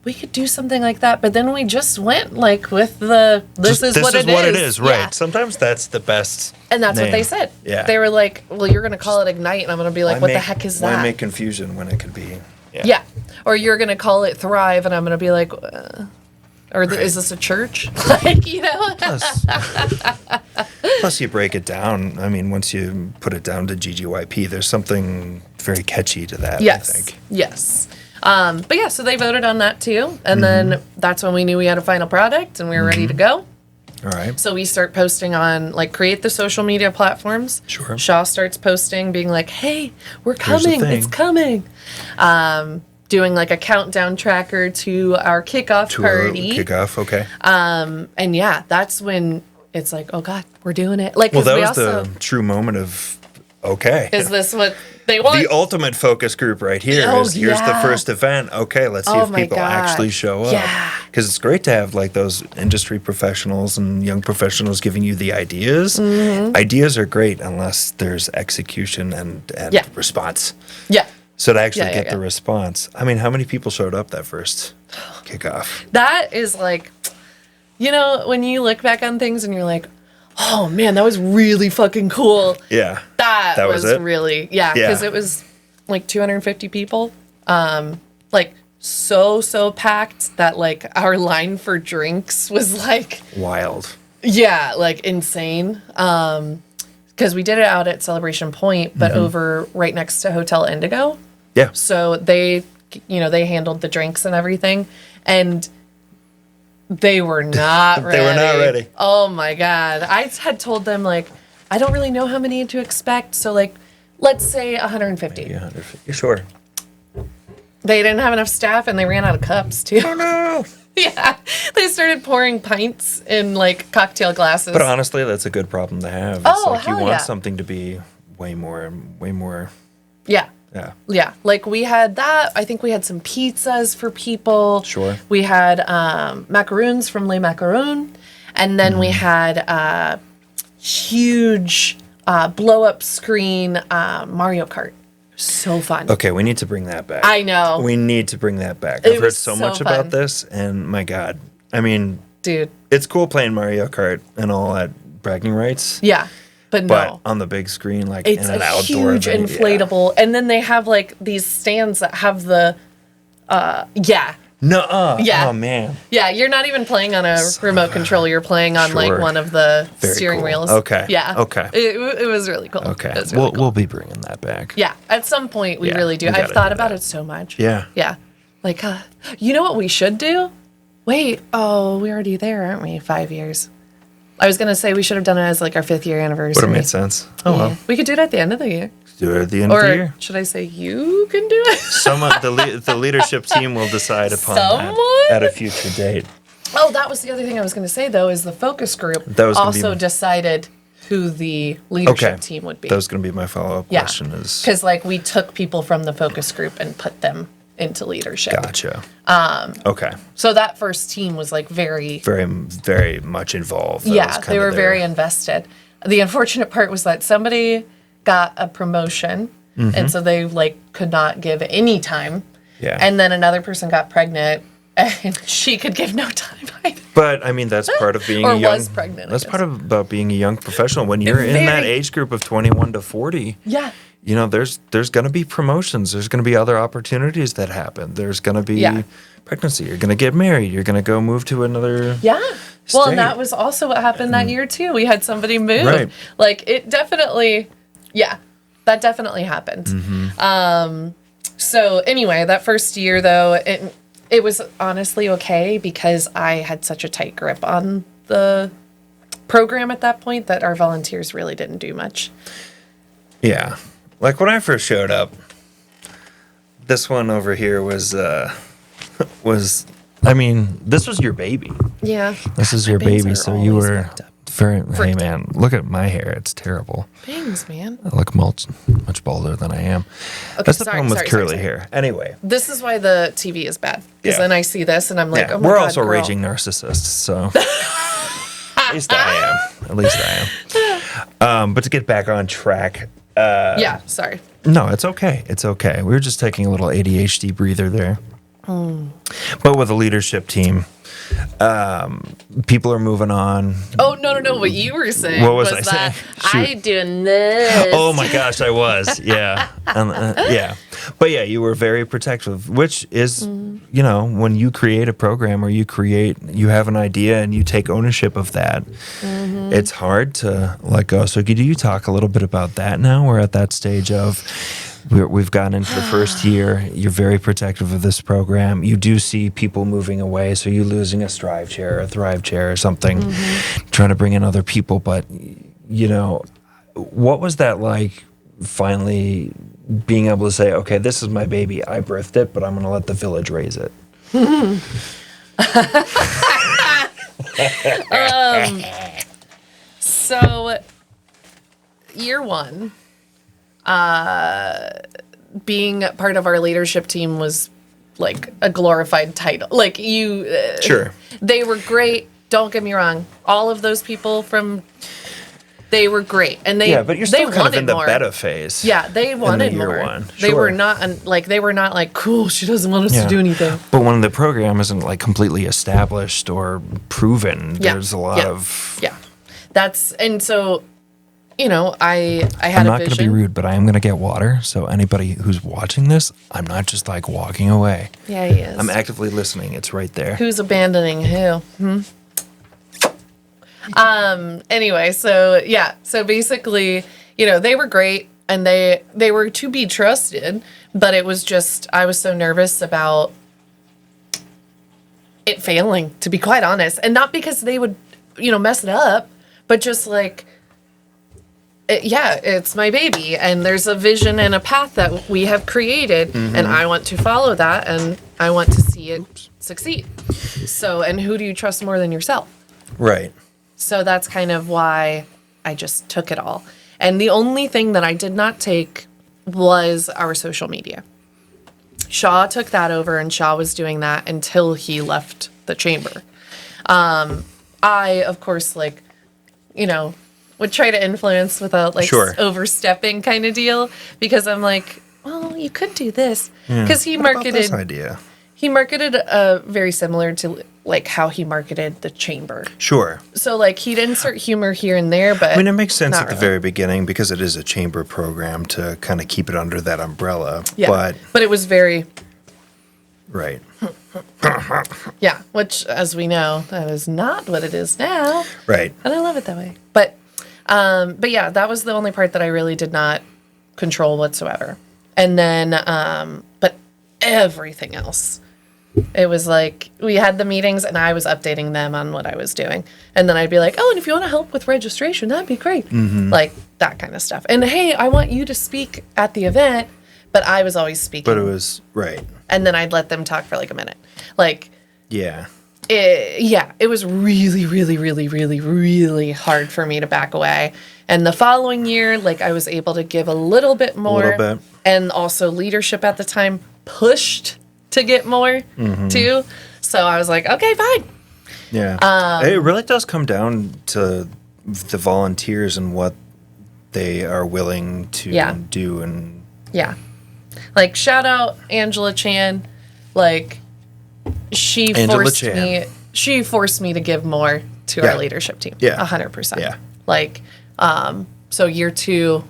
we could do something like that, but then we just went like with the this is what it is. right? Yeah. Sometimes that's the best. And that's what name. they said. Yeah. They were like, well, you're gonna call it Ignite, and I'm gonna be like, what the heck is Why that? make confusion when it could be? Yeah. Or you're going to call it Thrive, and I'm going to be like, is this a church? Like, you know? Plus, you break it down. I mean, once you put it down to GGYP, there's something very catchy to that, Yes. I think. Yes. But yeah, so they voted on that too. And then that's when we knew we had a final product and we were ready to go. All right. So we start posting on, like, create the social media platforms. Sure. Shaw starts posting, being like, hey, we're Here's the coming. It's thing. coming. Doing, like, a countdown tracker to our kickoff To our party. kickoff, okay. And yeah, that's when it's like, oh God, we're doing it. Like, Well, 'cause that we was also, the true moment of, okay. is this what they want? The ultimate focus group right here Oh, is here's the yeah. first event. Okay, let's see Oh if my people God. actually show up. Yeah. Because it's great to have like those industry professionals and young professionals giving you the ideas. Mm-hmm. Ideas are great unless there's execution and Yeah. response. Yeah. So to actually Yeah, get the response, I mean, how many people showed up that first kickoff? That is like, you know, when you look back on things and you're like, oh man, that was really fucking cool. Yeah. That was was it? really, yeah, because Yeah. it was like 250 people. Like so packed that like our line for drinks was like, Wild. yeah, like insane. Because we did it out at Celebration Point, but over right next to Hotel Indigo. Yeah. So they, you know, they handled the drinks and everything, and they were not ready. They were not ready. Oh my God. I had told them, like, I don't really know how many to expect. So, like, let's say 150. Yeah, 150. Sure. They didn't have enough staff and they ran out of cups, too. Oh, no. Yeah. They started pouring pints in, like, cocktail glasses. But honestly, that's a good problem to have. It's Oh, like you hell want yeah. something to be way more, Yeah. yeah. Yeah, like we had that. I think we had some pizzas for people. Sure. We had macaroons from Les Macaroons. And then we had huge blow-up screen Mario Kart. So fun. Okay, we need to bring that back. I know. We need to bring that back. It I've heard was so so much fun. about this, and my God. I mean, Dude. it's cool playing Mario Kart and all that bragging rights. Yeah. But But no. on the big screen, like It's in an a outdoor huge venue, inflatable. And then they have like these stands that have the, yeah. No, Yeah. Oh man. Yeah, you're not even playing on a remote control. You're playing on like Sure. one of the Very steering cool. wheels. Okay. Yeah. Okay. It was really cool. Okay. It was really cool. We'll be bringing that back. Yeah, at some point we Yeah, really do. we I've gotta thought do about that. it so much. Yeah. Yeah. Like, you know what we should do? Wait, we're already there, aren't we? 5 years. I was going to say we should have done it as like our 5th year anniversary. Would have made sense. Oh Yeah. well. We could do it at the end of the year. Do it at the end of the Or year. should I say you can do it? Someone, the leadership team will decide upon Someone? that at a future date. Oh, that was the other thing I was going to say, though, is the focus group That was gonna be also my- decided who the leadership Okay. team would be. That was going to be my follow-up Yeah. question is, Because, like, we took people from the focus group and put them into leadership. gotcha. Okay. So that first team was, like, very... Very, very much involved. That was Yeah, they kinda were their- very invested. The unfortunate part was that somebody got a promotion, and so they, like, could not give any time. Yeah. And then another person got pregnant, and she could give no time either. But I mean, that's part of being Or a young. was pregnant, I That's guess. part of about being a young professional. When you're in that Very. age group of 21 to 40, Yeah. you know, there's going to be promotions. There's going to be other opportunities that happen. There's going to be Yeah. pregnancy. You're going to get married. You're going to go move to another. Yeah. Well, state. and that was also what happened that year, too. We had somebody move. Right. Like, it definitely, yeah, that definitely happened. So, anyway, that first year, though, it was honestly okay because I had such a tight grip on the program at that point that our volunteers really didn't do much. Yeah. Like when I first showed up, this one over here was I mean, this was your baby. Yeah. This is your bangs baby, are so you always were fucked up. very. Hey man, look at my hair; it's terrible. Bangs, man. I look much bolder than I am. Okay, That's the sorry, problem with sorry, curly sorry. hair. Anyway, This is why the TV is bad. Because Yeah. then I see this and I'm like, yeah, oh my we're God, also girl. raging narcissists, so at least I am. At least I am. But to get back on track, Yeah, sorry. no, it's okay. It's okay. We were just taking a little ADHD breather there. Hmm. But with a leadership team, people are moving on. Oh, no. What you were saying What was I that saying? I Shoot. doing this. Oh my gosh, I was. Yeah. Yeah. But yeah, you were very protective, which is, you know, when you create a program or you have an idea and you take ownership of that, it's hard to let go. So could you talk a little bit about that now? We're at that stage of we've gotten into the first year. You're very protective of this program. You do see people moving away. So you're losing a Strive chair or a Thrive chair or something, trying to bring in other people. But, you know, what was that like finally being able to say, okay, this is my baby. I birthed it, but I'm going to let the village raise it? So, year one, being part of our leadership team was like a glorified title. Like you, Sure. they were great. Don't get me wrong. All of those people they were great, and they Yeah, but you're they still kind of wanted in the more. beta phase. Yeah, they wanted year more. one. They were Sure. not like cool. She doesn't want us Yeah. to do anything. But when the program isn't like completely established or proven, Yeah. there's a lot of. Yeah, and so, you know, I had I'm a not going to be vision. rude, but I am going to get water. So anybody who's watching this, I'm not just like walking away. Yeah, he is. I'm actively listening. It's right there. Who's abandoning who? Anyway, so basically, you know, they were great and they were to be trusted, but it was just I was so nervous about it failing, to be quite honest. And not because they would, you know, mess it up, but just like it's my baby and there's a vision and a path that we have created and I want to follow that and I want to see it succeed. So, and who do you trust more than yourself? Right. So that's kind of why I just took it all. And the only thing that I did not take was our social media. Shaw took that over and Shaw was doing that until he left the chamber. I, of course, like, you know, would try to influence without like Sure. overstepping kind of deal because I'm like, well, well, you could do this. Because he What about marketed this idea? He marketed very similar to like how he marketed the chamber. Sure. So like he'd insert humor here and there, but I mean, it makes sense not at the really. very beginning because it is a chamber program to kind of keep it under that umbrella. Yeah. But it was very Right. which as we know, that is not what it is now. Right. And I love it that way. But yeah, that was the only part that I really did not control whatsoever. And then but everything else. It was like we had the meetings and I was updating them on what I was doing. And then I'd be like, oh, and if you want to help with registration, that'd be great. Like that kind of stuff. And hey, I want you to speak at the event, but I was always speaking. But it was, right. And then I'd let them talk for like a minute. Like, Yeah. it was really, really, really, really, really hard for me to back away. And the following year, like I was able to give a little bit more. little bit. And also leadership at the time pushed to get more too. So I was like, okay, fine. Yeah. It really does come down to the volunteers and what they are willing to do. And Yeah. Like shout out Angela Chan. Like she forced me to give more to our leadership team. Yeah. 100%. Yeah. Like, so year 2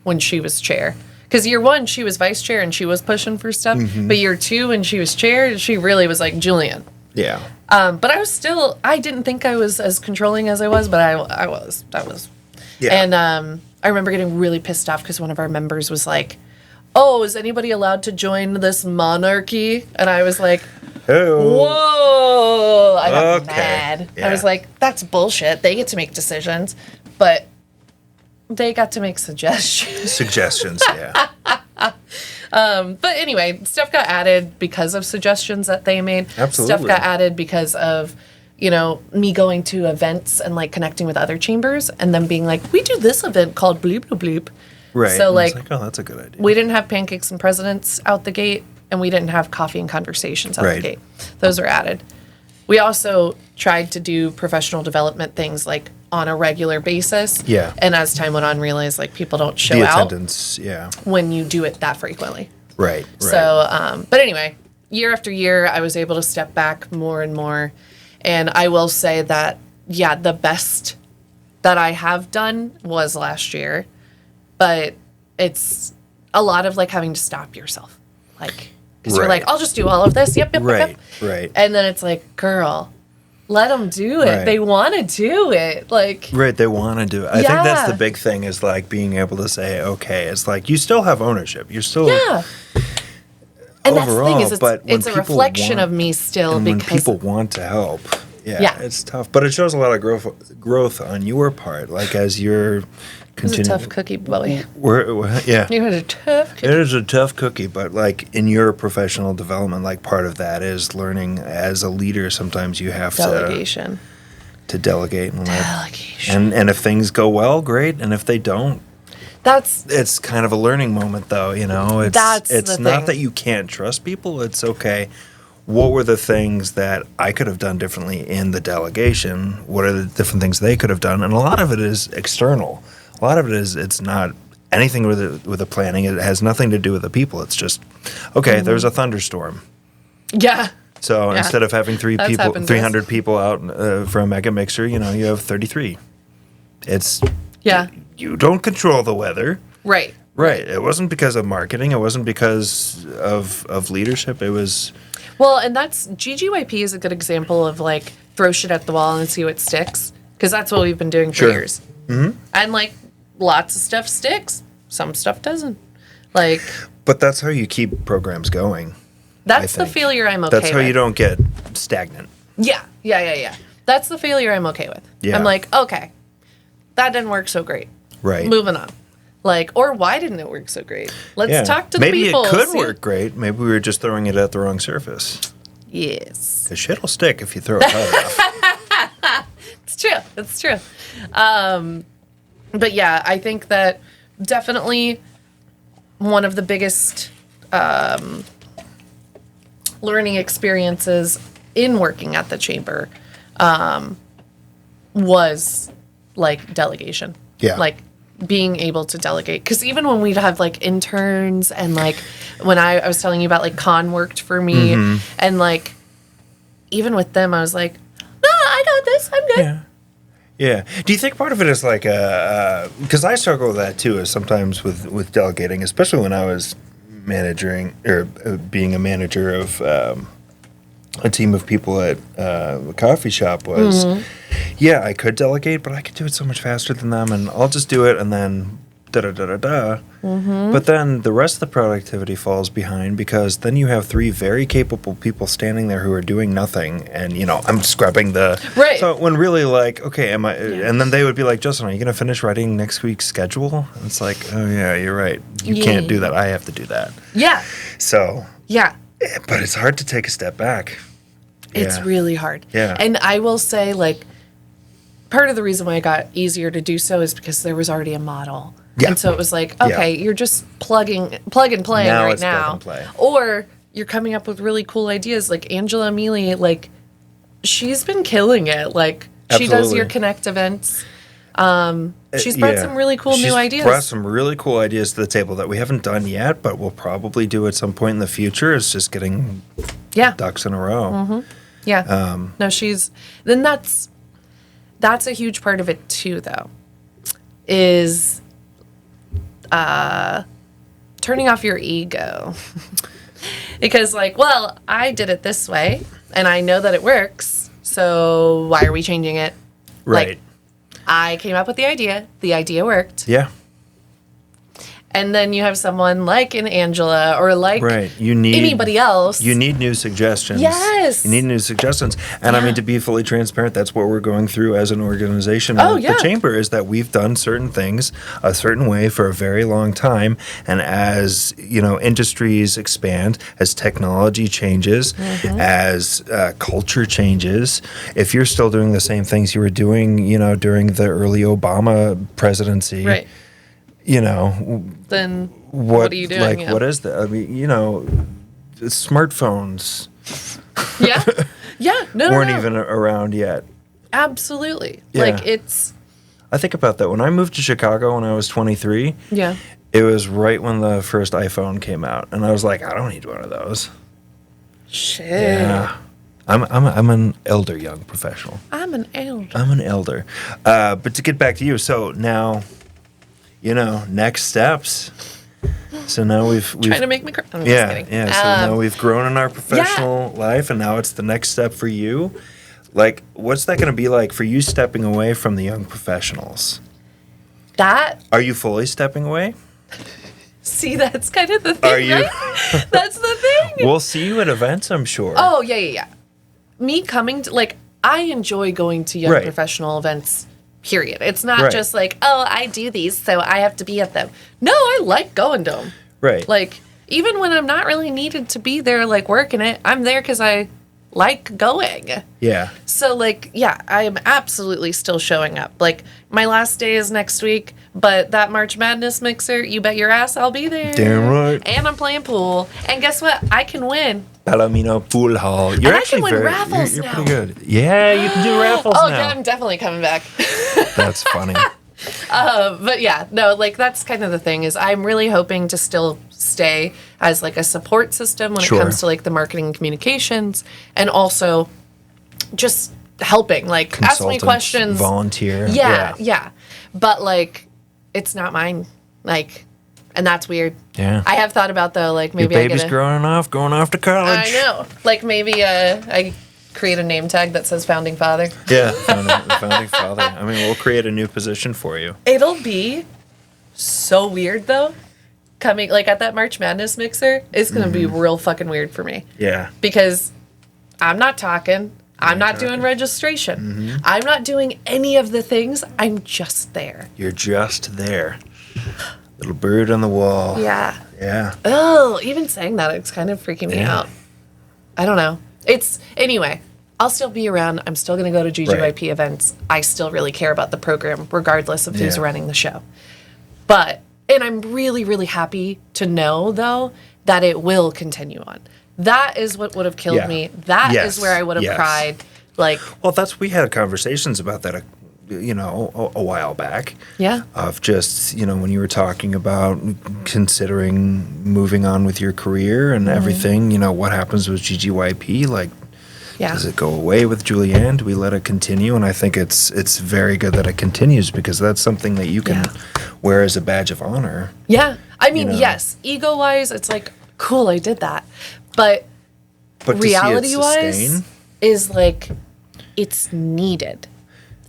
when she was chair. Because year 1, she was vice chair and she was pushing for stuff. But year 2, when she was chair, she really was like, Julianne. yeah. But I didn't think I was as controlling as I was, but I was. Yeah. And I remember getting really pissed off because one of our members was like, oh, is anybody allowed to join this monarchy? And I was like, whoa. I got mad. Yeah. I was like, that's bullshit. They get to make decisions. But they got to make suggestions. Suggestions, yeah. But anyway, stuff got added because of suggestions that they made. Absolutely. Stuff got added because of, me going to events and like connecting with other chambers and them being like, we do this event called bleep bleep bleep. Right. So And like, it's oh, that's a good idea. we didn't have pancakes and presidents out the gate, and we didn't have coffee and conversations out the Right. gate. Those were added. We also tried to do professional development things like on a regular basis. Yeah. And as time went on, realized like people don't show The out attendance, yeah. when you do it that frequently. Right. So, but anyway, year after year, I was able to step back more and more. And I will say that, yeah, the best that I have done was last year. But it's a lot of like having to stop yourself. Like, because you're Right. like, I'll just do all of this. Yep. Right. Right. And then it's like, girl, let them do it. Right. They want to do it. Like, Right, they want to do it. I think that's Yeah. the big thing is like being able to say, okay, it's like you still have ownership. You're still yeah. And that's the thing overall, is, but when it's a people reflection want- of me still and when because people want to help. Yeah, Yeah. it's tough, but it shows a lot of growth on your part. Like as you're it was a continuing. tough cookie, boy. Yeah, You had a tough cookie. it is a tough cookie, but like in your professional development, like part of that is learning as a leader. Sometimes you have Delegation. to delegate and Delegation. and if things go well, great, and if they don't, That's it's kind of a learning moment, though. It's That's it's the not thing. that you can't trust people. It's okay. What were the things that I could have done differently in the delegation? What are the different things they could have done? And a lot of it is external. A lot of it is it's not anything with the planning. It has nothing to do with the people. It's just okay. There's a thunderstorm. yeah. So Yeah. instead of having That's happened to us. 300 people out for a mega mixer, you have 33. It's Yeah. you don't control the weather. Right. Right. It wasn't because of marketing. It wasn't because of leadership. It was Well, and that's GGYP is a good example of like throw shit at the wall and see what sticks, because that's what we've been doing for Sure. years. Mm-hmm. And like lots of stuff sticks, some stuff doesn't. Like but that's how you keep programs going. that's I the think. failure I'm okay That's how with. you don't get stagnant. Yeah. That's the failure I'm okay with. Yeah. I'm like, okay, that didn't work so great. Right. Moving on. Like, or why didn't it work so great? Let's talk to the Maybe people. it could see- work great. Maybe we were just throwing it at the wrong surface. Yes. Because shit'll stick if you throw it hard enough. It's true. It's true. But yeah, I think that definitely one of the biggest learning experiences in working at the chamber was like delegation. Yeah. Like being able to delegate. Because even when we'd have like interns and like when I was telling you about like con worked for me and like even with them I was like, no, I got this, I'm good. Yeah. Yeah. Do you think part of it is like because I struggle with that too, is sometimes with delegating, especially when I was managing or being a manager of a team of people at a coffee shop was, yeah, I could delegate, but I could do it so much faster than them, and I'll just do it, and then da-da-da-da-da. But then the rest of the productivity falls behind because then you have 3 very capable people standing there who are doing nothing, and, you know, I'm scrubbing the... Right. So when really, like, okay, am I... And then they would be like, Justin, are you going to finish writing next week's schedule? And it's like, oh, yeah, you're right. You can't do that. I have to do that. Yeah. So... Yeah. But it's hard to take a step back. It's really hard. Yeah. And I will say, like, part of the reason why it got easier to do so is because there was already a model. Yeah. And so it was like, okay, you're just plug and playing Now right it's now. plug and play. Or you're coming up with really cool ideas. Like Angela Mealy, like, she's been killing it. Like, she does Absolutely. your Connect events. She's brought some really cool new ideas. She's brought some really cool ideas to the table that we haven't done yet, but we'll probably do at some point in the future. It's just getting ducks in a row. Yeah. No, she's... Then that's a huge part of it, too, though, is turning off your ego. Because, like, well, I did it this way, and I know that it works, so why are we changing it? Right. Like, I came up with the idea worked. Yeah. And then you have someone like an Angela or like anybody else. You need new suggestions. Yes. You need new suggestions. And I mean, to be fully transparent, that's what we're going through as an organization. Oh, with yeah. The Chamber is that we've done certain things a certain way for a very long time. And as, you know, industries expand, as technology changes, as culture changes, if you're still doing the same things you were doing, you know, during the early Obama presidency, Right. you know, Then what are you doing? Like, Yeah. what is that? I mean, you know, smartphones Yeah. Yeah. No, weren't no. even around yet. Absolutely. Yeah. Like it's. I think about that. When I moved to Chicago when I was 23, Yeah. it was right when the first iPhone came out. And I was like, I don't need one of those. Shit. Yeah. I'm an elder young professional. I'm an elder. I'm an elder. But to get back to you, so now, you know, next steps. So now we've Trying to make me cry. I'm just yeah, kidding. yeah. So now we've grown in our professional life, and now it's the next step for you. Like, what's that going to be like for you stepping away from the young professionals? Are you fully stepping away? See, that's kind of the thing, Are you? right? That's the thing. We'll see you at events, I'm sure. Oh, yeah. Me coming to, like, I enjoy going to young Right. professional events, period. It's not Right. just like, oh, I do these, so I have to be at them. No, I like going to them. Right. Like, even when I'm not really needed to be there, like, working it, I'm there because I like going. Yeah. So, like, yeah, I am absolutely still showing up. Like, my last day is next week, but that March Madness mixer, you bet your ass I'll be there. Damn right. And I'm playing pool. And guess what? I can win. Palomino Pool Hall. You're And I actually can win very. raffles You're now. pretty good. Yeah, you can do raffles Oh, now. I'm definitely coming back. That's funny. But yeah, no, like, that's kind of the thing is I'm really hoping to still stay as, like, a support system when Sure. it comes to, like, the marketing and communications and also just helping, like, ask me Consultant, questions. volunteer. Yeah. But, like, it's not mine. Like, and that's weird. Yeah. I have thought about, though, like, Your maybe I baby's get a... going off to college. I know. Like, maybe I create a name tag that says Founding Father. Yeah, founding father. I mean, we'll create a new position for you. It'll be so weird, though. Coming, like, at that March Madness mixer, it's going to be real fucking weird for me. Yeah. Because I'm not talking. I'm not doing registration. I'm not doing any of the things. I'm just there. You're just there. Little bird on the wall. Yeah. Yeah. Oh, even saying that, it's kind of freaking me Yeah. out. I don't know. Anyway, I'll still be around. I'm still going to go to GGYP events. I still really care about the program, regardless of who's Yeah. running the show. And I'm really, really happy to know, though, that it will continue on. That is what would have killed Yeah. me. That is Yes. where I would have Yes. cried. Like, Well, we had conversations about that a while back. Yeah. Of just, when you were talking about considering moving on with your career and everything, what happens with GGYP? Like, does it go away with Julianne? Do we let it continue? And I think it's very good that it continues, because that's something that you can wear as a badge of honor. Yeah. I mean, yes, ego-wise, it's like, cool, I did that. But reality-wise is like, it's needed.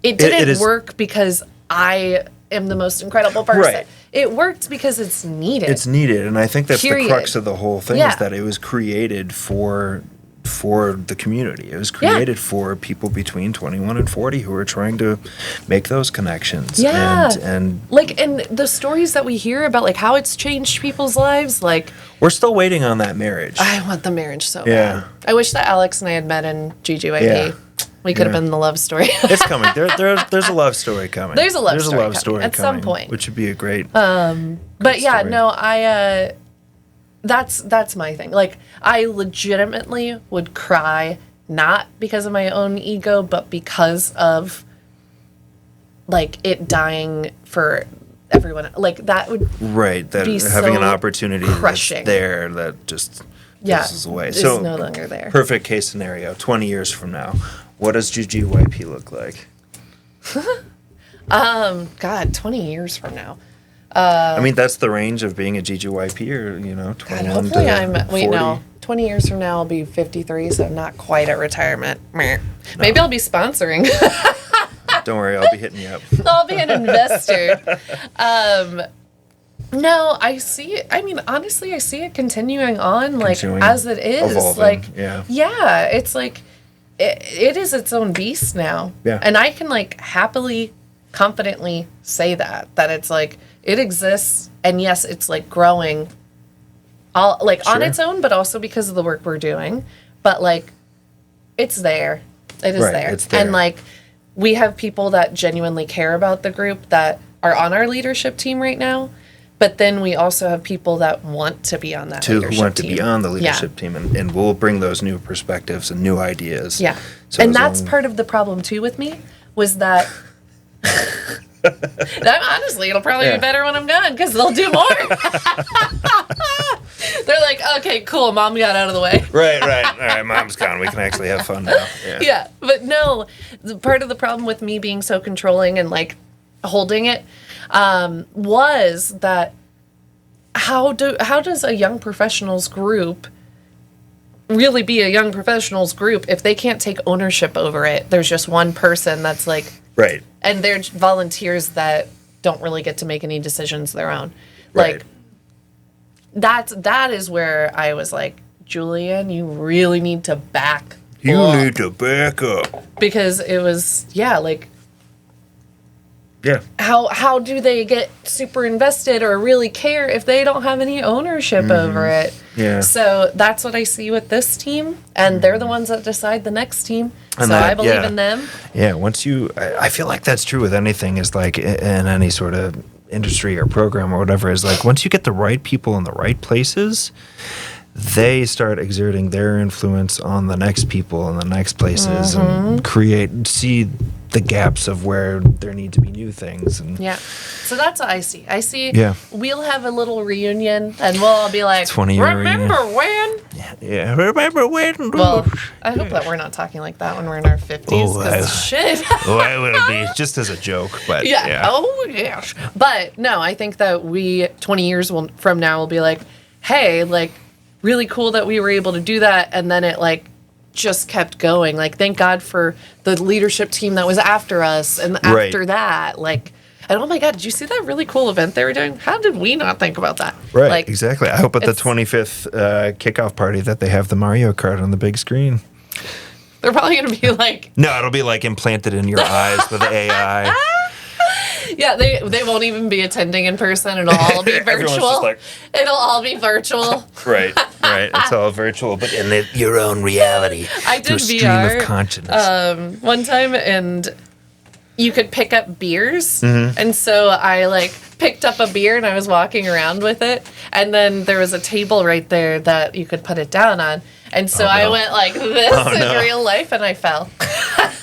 It didn't work because I am the most incredible person. Right. It worked because it's needed. It's needed, and I think that's the crux of the whole thing, is that it was created for the community. It was created for people between 21 and 40 who are trying to make those connections. Yeah. And the stories that we hear about, like, how it's changed people's lives, like, we're still waiting on that marriage. I want the marriage so bad. I wish that Alex and I had met in GGYP. Yeah. We could have been the love story. It's coming. There's a love story coming. There's a love story at some point, which would be a great. But yeah, story. No, that's my thing. Like, I legitimately would cry, not because of my own ego, but because of, like, it dying for everyone. Like, that would that be having so an opportunity crushing. That's there that just goes away. So no longer there. Perfect case scenario. 20 years from now, what does GGYP look like? God, 20 years from now. I mean, that's the range of being a GGYP, or 21 God, hopefully to 40. No. 20 years from now I'll be 53, so not quite at retirement. Maybe I'll be sponsoring. Don't worry, I'll be hitting you up. I'll be an investor. No, I see it. I mean, honestly, I see it continuing on, like, as it is. Evolving, like, yeah, it's like, it is its own beast now. Yeah. And I can, like, happily, confidently say that it's like, it exists, and yes, it's, like, growing all, like, on its own, but also because of the work we're doing. But, like, it's there. It is there. It's there. And, like, we have people that genuinely care about the group that are on our leadership team right now. But then we also have people that want to be on that leadership team. Who want to be on the leadership team, and we'll bring those new perspectives and new ideas. Yeah. So and that's part of the problem, too, with me, was that... honestly, it'll probably be better when I'm gone, because they'll do more. They're like, okay, cool, Mom got out of the way. Right. All right, Mom's gone. We can actually have fun now. Yeah, but no, part of the problem with me being so controlling and, like, holding it was that how does a young professionals group really be a young professionals group if they can't take ownership over it? There's just one person that's like... Right. And they're volunteers that don't really get to make any decisions of their own. Right. Like, that is where I was like, Julianne, you really need to back up. You need to back up. Because it was, like... Yeah. How do they get super invested or really care if they don't have any ownership over it? Yeah. So that's what I see with this team, and they're the ones that decide the next team. And so I believe in them. Yeah, I feel like that's true with anything, is like in any sort of industry or program or whatever, is like once you get the right people in the right places, they start exerting their influence on the next people in the next places and see the gaps of where there need to be new things. And so that's what I see. I see we'll have a little reunion, and we'll all be like, 20-year remember reunion. when? Yeah, remember when? Well, I hope that we're not talking like that when we're in our 50s, shit. I would be just as a joke, but yeah. Oh, yes. But no, I think that we, 20 years from now, will be like, hey, like, really cool that we were able to do that, and then it, like, just kept going. Like, thank God for the leadership team that was after us, and after that, like, and oh my God, did you see that really cool event they were doing? How did we not think about that? Right, like, exactly. I hope at the 25th kickoff party that they have the Mario Kart on the big screen. They're probably going to be like... No, it'll be like implanted in your eyes with AI. Yeah, they won't even be attending in person. It'll all be virtual. Like, it'll all be virtual. Right. It's all virtual, but in your own reality. I did through a VR stream of consciousness. One time, and you could pick up beers, and so I, like, picked up a beer and I was walking around with it, and then there was a table right there that you could put it down on, and so I went like this in real life, and I fell.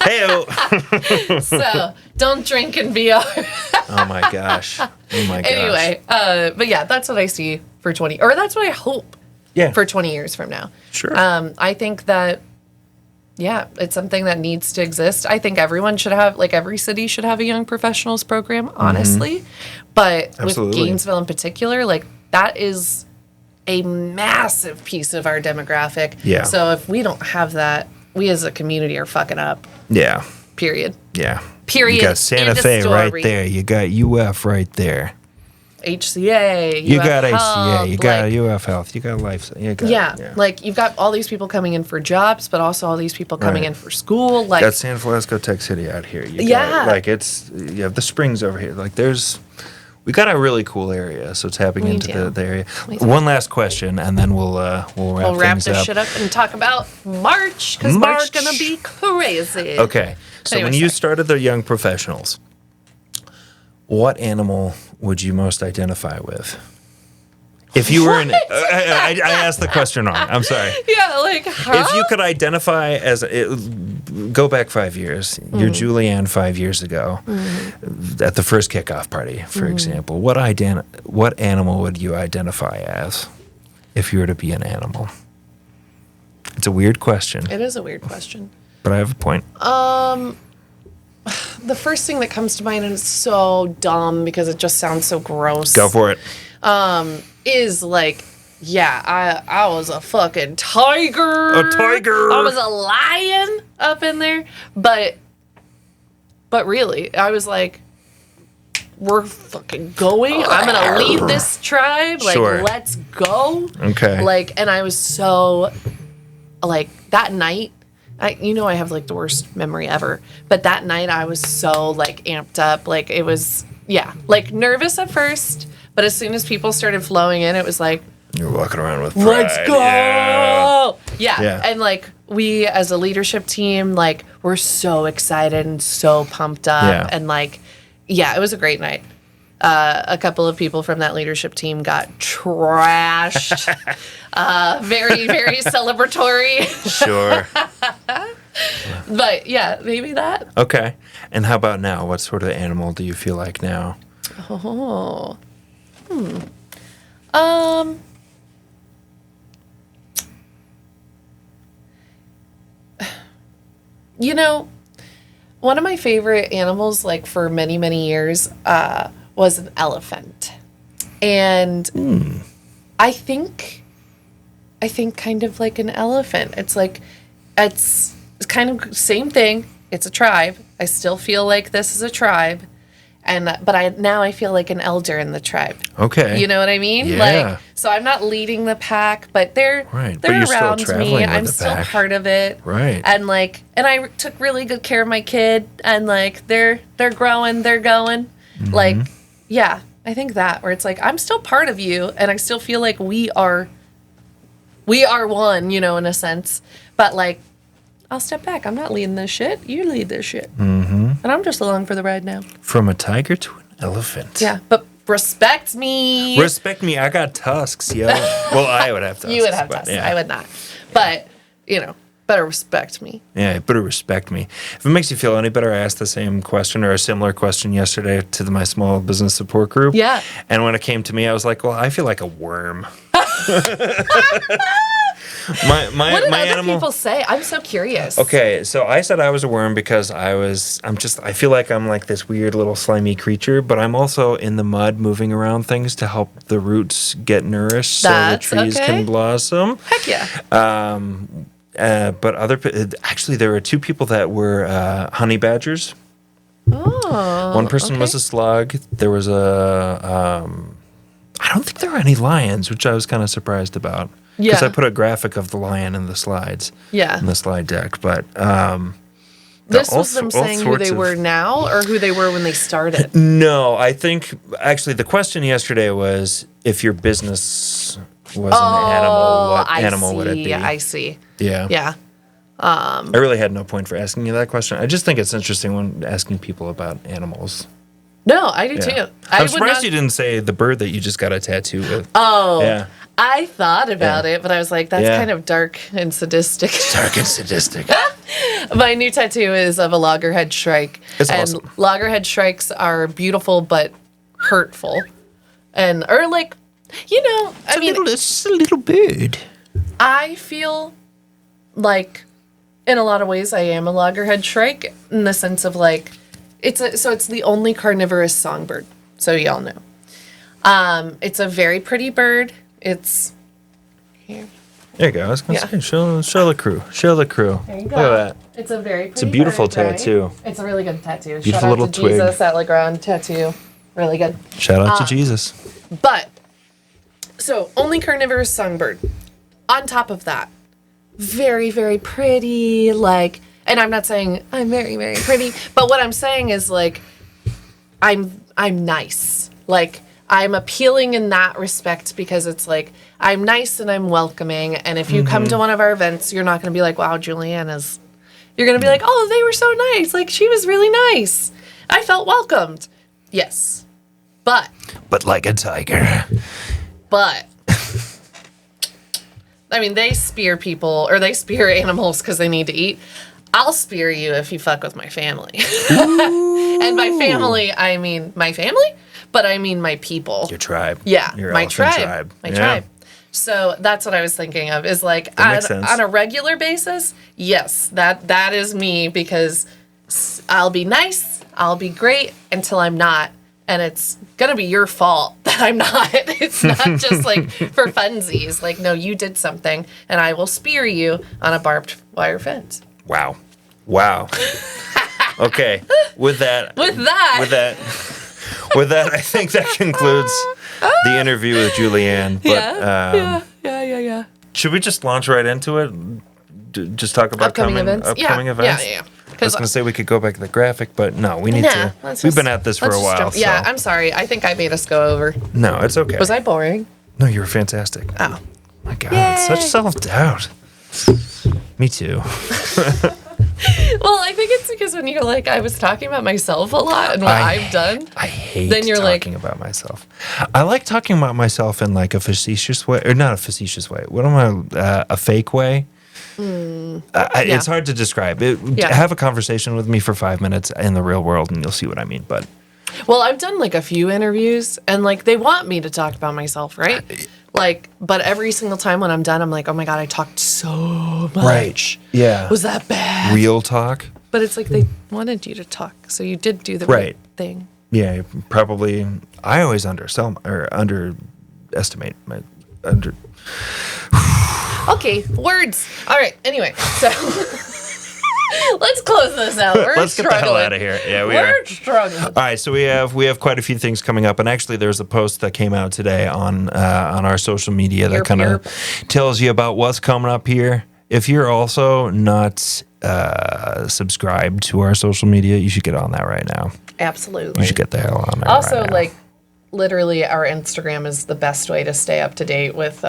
Hey. So don't drink and VR. Oh my gosh. Oh my gosh. Anyway, but yeah, that's what I see for 20, or that's what I hope Yeah. for 20 years from now. Sure. I think that, yeah, it's something that needs to exist. I think everyone should have, like every city should have a young professionals program, honestly. But Absolutely. with Gainesville in particular, like that is a massive piece of our demographic. Yeah. So if we don't have that, we as a community are fucking up. Yeah. Period. Yeah. Period. You got Santa End of Fe right story. there. You got UF right there. HCA. You UF got Health, HCA. You got like, UF Health. You got Life. You got, yeah, like you've got all these people coming in for jobs, but also all these people coming Right. in for school. Like, got San Francisco Tech City out here. You Yeah. got, like you have the Springs over here. Like we got a really cool area. So tapping We into do. the area. We do. One last question, and then we'll wrap we'll wrap things this up. shit up and talk about March, because March is March. gonna be crazy. Okay. So Anyway, when you sorry. started the Young Professionals, what animal would you most identify with? If you were in, I asked the question wrong. I'm sorry. Yeah, like, huh? If you could identify go back 5 years, you're Julianne 5 years ago, at the first kickoff party, for example, what animal would you identify as if you were to be an animal? It's a weird question, It is a weird question. but I have a point. The first thing that comes to mind, and it's so dumb because it just sounds so gross. Go for it. Is like, yeah, I was a fucking tiger. A tiger. I was a lion up in there. But really, I was like, we're fucking going. I'm gonna lead this tribe. Like, Sure. let's go. Okay. Like, and I was so, like, that night, I have like the worst memory ever. But that night I was so like amped up. Like it was, yeah, like nervous at first. But as soon as people started flowing in, it was like, You're walking around with pride. let's go. Yeah. Yeah. And like we as a leadership team, like we're so excited and so pumped up. Yeah. And like, yeah, it was a great night. A couple of people from that leadership team got trashed. Very, very celebratory. Sure. But yeah, maybe that. Okay. And how about now? What sort of animal do you feel like now? Oh. One of my favorite animals, like for many, many years, was an elephant. And I think kind of like an elephant. It's like, it's kind of same thing. It's a tribe. I still feel like this is a tribe. But I feel like an elder in the tribe. Okay. You know what I mean? Yeah. Like, so I'm not leading the pack, but they're Right, but they're you're still around traveling me. with I'm the still pack. part of it. Right. And I took really good care of my kid, and like they're growing, they're going. Mm-hmm. Like, yeah, I think that where it's like I'm still part of you, and I still feel like we are one, in a sense. But like, I'll step back. I'm not leading this shit. You lead this shit. Mm-hmm. And I'm just along for the ride now. From a tiger to an elephant. Yeah, but respect me. Respect me. I got tusks, yo. Well, I would have tusks. You would have but tusks. yeah. I would not. But, better respect me. Yeah, you better respect me. If it makes you feel any better, I asked the same question or a similar question yesterday to my small business support group. Yeah. And when it came to me, I was like, well, I feel like a worm. my What did other animal. people say? I'm so curious. Okay, so I said I was a worm because I feel like I'm like this weird little slimy creature, but I'm also in the mud moving around things to help the roots get nourished That's so the trees okay. can blossom. Heck yeah. But actually, there were two people that were honey badgers. Oh. One person was a slug. There was I don't think there were any lions, which I was kind of surprised about. Because Yeah. I put a graphic of the lion in the slides. Yeah. In the slide deck, but This all was them so- all saying who sorts they of- were now or who they were when they started? No, I think actually the question yesterday was if your business was an animal, what animal would it be? I see. Yeah. Yeah. I really had no point for asking you that question. I just think it's interesting when asking people about animals. No, I do Yeah. too. I'm surprised you didn't say the bird that you just got a tattoo with. Oh. Yeah. I thought about Yeah. it, but I was like, that's Yeah. kind of dark and sadistic. Dark and sadistic. My new tattoo is of a loggerhead shrike. It's and awesome. Loggerhead shrikes are beautiful but hurtful. Or like, It's a little bird. I feel like in a lot of ways I am a loggerhead shrike in the sense of like it's the only carnivorous songbird. So y'all know. It's a very pretty bird. It's here. There you go. I was going to say, show the crew. Show the crew. There you go. Look at that. It's a very pretty a beautiful bird, right? tattoo. It's a really good tattoo. Beautiful Shout out little to twig. Jesus at Legrand tattoo. Really good. Shout out to Jesus. But so only carnivorous songbird. On top of that, very, very pretty, like, and I'm not saying I'm very, very pretty, but what I'm saying is like I'm nice. Like I'm appealing in that respect because it's like I'm nice and I'm welcoming. And if you come to one of our events, you're not going to be like, wow, Julianne is. You're going to be like, oh, they were so nice. Like she was really nice. I felt welcomed. Yes. But like a tiger. I mean, they spear people or they spear animals because they need to eat. I'll spear you if you fuck with my family. And by family, I mean my family, but I mean my people. Your tribe. Yeah, Your my elephant tribe. My Yeah. tribe. So that's what I was thinking of is like makes sense. on a regular basis, yes, that is me because I'll be nice, I'll be great until I'm not. And it's gonna be your fault that I'm not. It's not just like for funsies. Like, no, you did something, and I will spear you on a barbed wire fence. Wow. Okay. With that, I think that concludes the interview with Julianne. But, Yeah. should we just launch right into it? Just talk about Upcoming events. Upcoming events. Yeah. I was going to say we could go back to the graphic, but no, we need to. We've been at this for a while. Yeah, so. I'm sorry. I think I made us go over. No, it's okay. Was I boring? No, you were fantastic. Oh. My God, such self-doubt. Me too. Well, I think it's because when you're like, I was talking about myself a lot and what I've done. I hate Then you're talking about myself. I like talking about myself in like a facetious way, or not a facetious way. What am I? A fake way? It's hard to describe. Have a conversation with me for 5 minutes in the real world, and you'll see what I mean. But Well, I've done like a few interviews, and like they want me to talk about myself, right? Like, but every single time when I'm done, I'm like, oh my God, I talked so much. Right. Yeah. Was that bad? Real talk. But it's like they wanted you to talk, so you did do the right thing. Yeah, probably. I always underestimate my under. Okay, words. All right. Anyway, so let's close this out. Let's get the hell out of here. Yeah, We're struggling. All right, so we have quite a few things coming up, and actually, there's a post that came out today on our social media that kind of tells you about what's coming up here. If you're also not subscribed to our social media, you should get on that right now. Absolutely. You should get the hell on there. Also, right now. like, literally, our Instagram is the best way to stay up to date with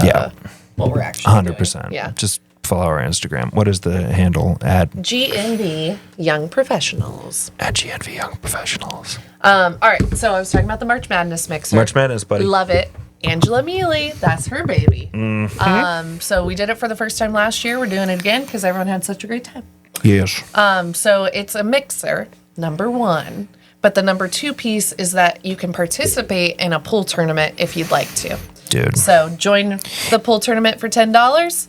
what we're actually 100%. doing. Yeah. Just follow our Instagram. What is the handle? At GNV Young Professionals. At GNV Young Professionals. All right, so I was talking about the March Madness mixer. March Madness, buddy. Love it. Angela Mealy, that's her baby. Mm-hmm. So we did it for the first time last year. We're doing it again because everyone had such a great time. Yes. So it's a mixer, number one. But the number two piece is that you can participate in a pool tournament if you'd like to. Dude. So join the pool tournament for $10.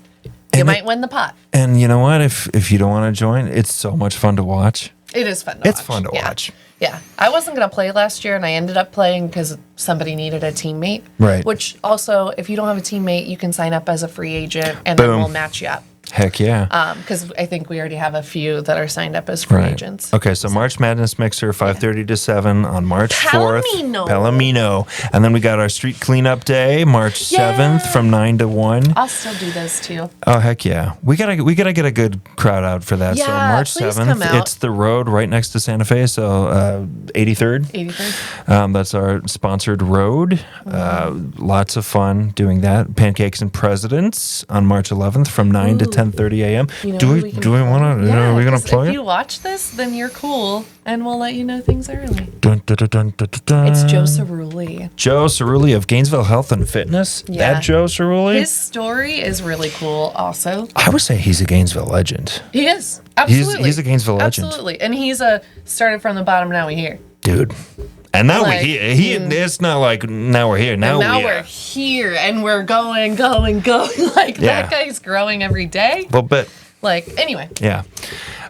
You might win the pot. And you know what? If you don't want to join, it's so much fun to watch. It is fun to watch. It's fun to watch. Yeah. I wasn't going to play last year, and I ended up playing because somebody needed a teammate. Right. Which also, if you don't have a teammate, you can sign up as a free agent, and Boom. then we'll match you up. Heck yeah. Because I think we already have a few that are signed up as free agents. Okay, so March Madness Mixer, 5:30 to 7 on March 4th. Palomino. And then we got our Street Cleanup Day, March 7th from 9 to 1. I'll still do those too. Oh, heck yeah. We gotta get a good crowd out for that. Yeah, so March please come 7th, out. it's the road right next to Santa Fe, so 83rd. 83rd. That's our sponsored road. Lots of fun doing that. Pancakes and Presidents on March 11th from 9 to 10 10:30 a.m. You know do who we we can do we want to? Yeah, are we gonna 'cause plug if it? you watch this, then you're cool, and we'll let you know things early. Dun, dun, dun, dun, dun, dun. It's Joe Cerulli. Joe Cerulli of Gainesville Health and Fitness. Yeah. That Joe Cerulli. His story is really cool. Also, I would say he's a Gainesville legend, he is absolutely. he's a Gainesville legend. Absolutely, and he's a started from the bottom. Now we here. dude. And now Like, it's not like now we're here. Now, we're here, and we're going. Like Yeah. that guy's growing every day. a little bit. Like anyway. Yeah.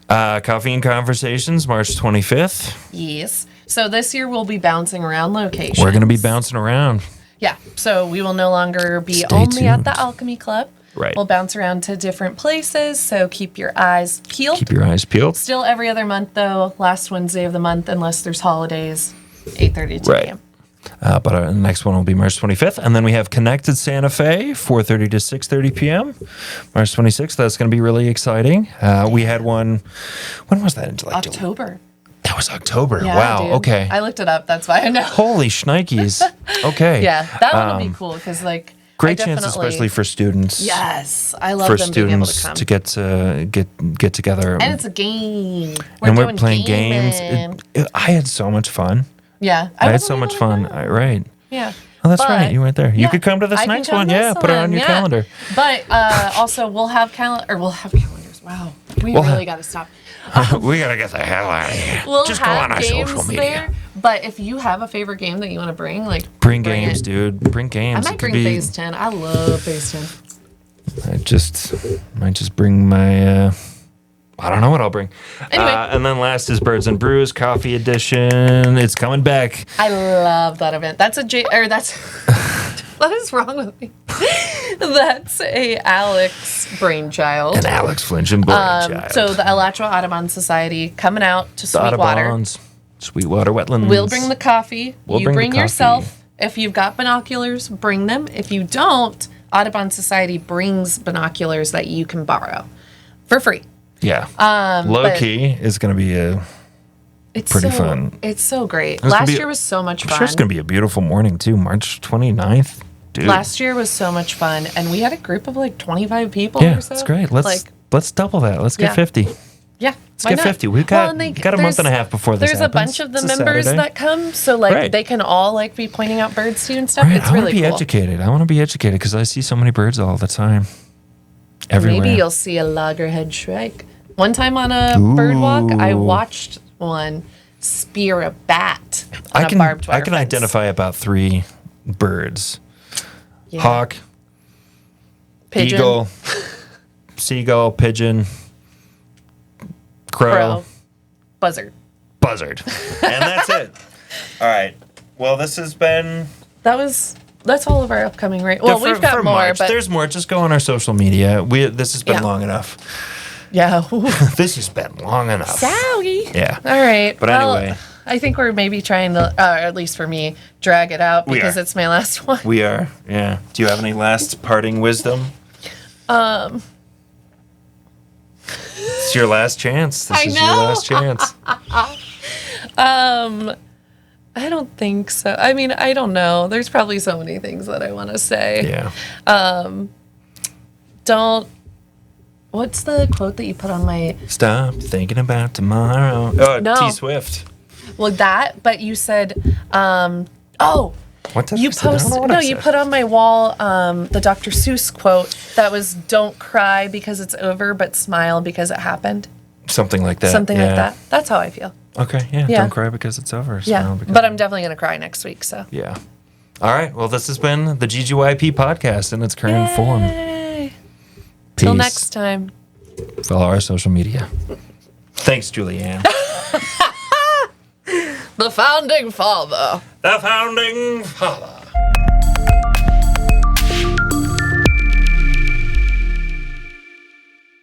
Coffee and Conversations, March 25th. Yes. So this year we'll be bouncing around locations. We're going to be bouncing around. Yeah. So we will no longer be Stay only at the tuned. Alchemy Club. Right. We'll bounce around to different places. So keep your eyes peeled. Keep your eyes peeled. Still every other month though. Last Wednesday of the month, unless there's holidays. 8:30 to 10 Right. a.m. But our next one will be March 25th. And then we have Connected Santa Fe, 4:30 to 6:30 p.m. March 26th. That's going to be really exciting. We had one. When was that? Into like October. That was October. Yeah, wow. dude. Okay. I looked it up. That's why I know. Holy shnikes. Okay. Yeah, that one will be cool because like Great I chance, definitely- especially for students. Yes, I love For them being able to students come. to get together. And it's a game. and we're doing playing games. gaming. I had so much fun. Yeah, I had wasn't so the much only fun. one. Right. Yeah. Oh, that's But- right. You weren't there. You yeah, could come to this I can next come one. to Yeah, this put it on your yeah. calendar. But also, we'll have calendars. Wow, we We'll really have- got to stop. We gotta get the hell out of here. We'll Just go have on our games social media. there. But if you have a favorite game that you want to bring, like Bring games, it. dude. Bring I games. might It could bring be- Phase 10. I love Phase 10. I might just bring my. I don't know what I'll bring. Anyway. And then last is Birds and Brews Coffee Edition. It's coming back. I love that event. That's what is wrong with me? That's a Alex brainchild. And Alex Flinch and Brainchild. So the Alachua Audubon Society coming out to the Sweetwater. Audubons, Sweetwater Wetlands. We'll bring the coffee. We'll You bring the bring coffee. yourself. If you've got binoculars, bring them. If you don't, Audubon Society brings binoculars that you can borrow for free. Yeah. Low but- key is going to be It's Pretty so, fun. It's so great. gonna Last be- year was so much I'm fun. sure it's going to be a beautiful morning too. March 29th. Dude. Last year was so much fun, and we had a group of like 25 people Yeah, or so. it's great. like, Let's double that. Let's get Yeah. 50. yeah. Let's get 50. We've got and got a month and a half before this There's happens. a bunch of the It's a members Saturday. that come, so like Right. they can all like be pointing out birds to you and stuff. Right, It's I want really to be cool. educated. I want to be educated because I see so many birds all the time. Everywhere. Maybe you'll see a loggerhead shrike. One time on a bird walk, I Ooh. watched one spear a bat on I can a barbed wire I can fence. identify about 3 birds: Yeah. hawk, Pigeon, eagle, seagull, pigeon, crow, buzzard. buzzard, and that's it. All right. Well, this has been. That's all of our upcoming Well, for- we've got for more, March. but There's more. Just go on our social media. This has been Yeah. long enough. yeah. This has been long enough. Sorry. Yeah. All right. But well, anyway. I think we're maybe trying to, or at least for me, drag it out We because are. it's my last one. We are. Yeah. Do you have any last parting wisdom? It's your last chance. This I is know. your last chance. I don't think so. I mean, I don't know. There's probably so many things that I want to say. Yeah. Don't. What's the quote that you put on my? Stop thinking about tomorrow. Oh, No. T Swift. Well, that. But you said. Oh. What did You I say? I don't post know what no, I you said. put on my wall the Dr. Seuss quote that was "Don't cry because it's over, but smile because it happened." Something like that. Something yeah. like that. That's how I feel. Okay. Yeah. Yeah. Don't cry because it's over. Yeah, Smile because but I'm definitely gonna cry next week. So. Yeah. All right. Well, this has been the GGYP podcast in its current form. Yay. Peace. Till next time. Follow our social media. Thanks, Julianne. The founding father. The founding father.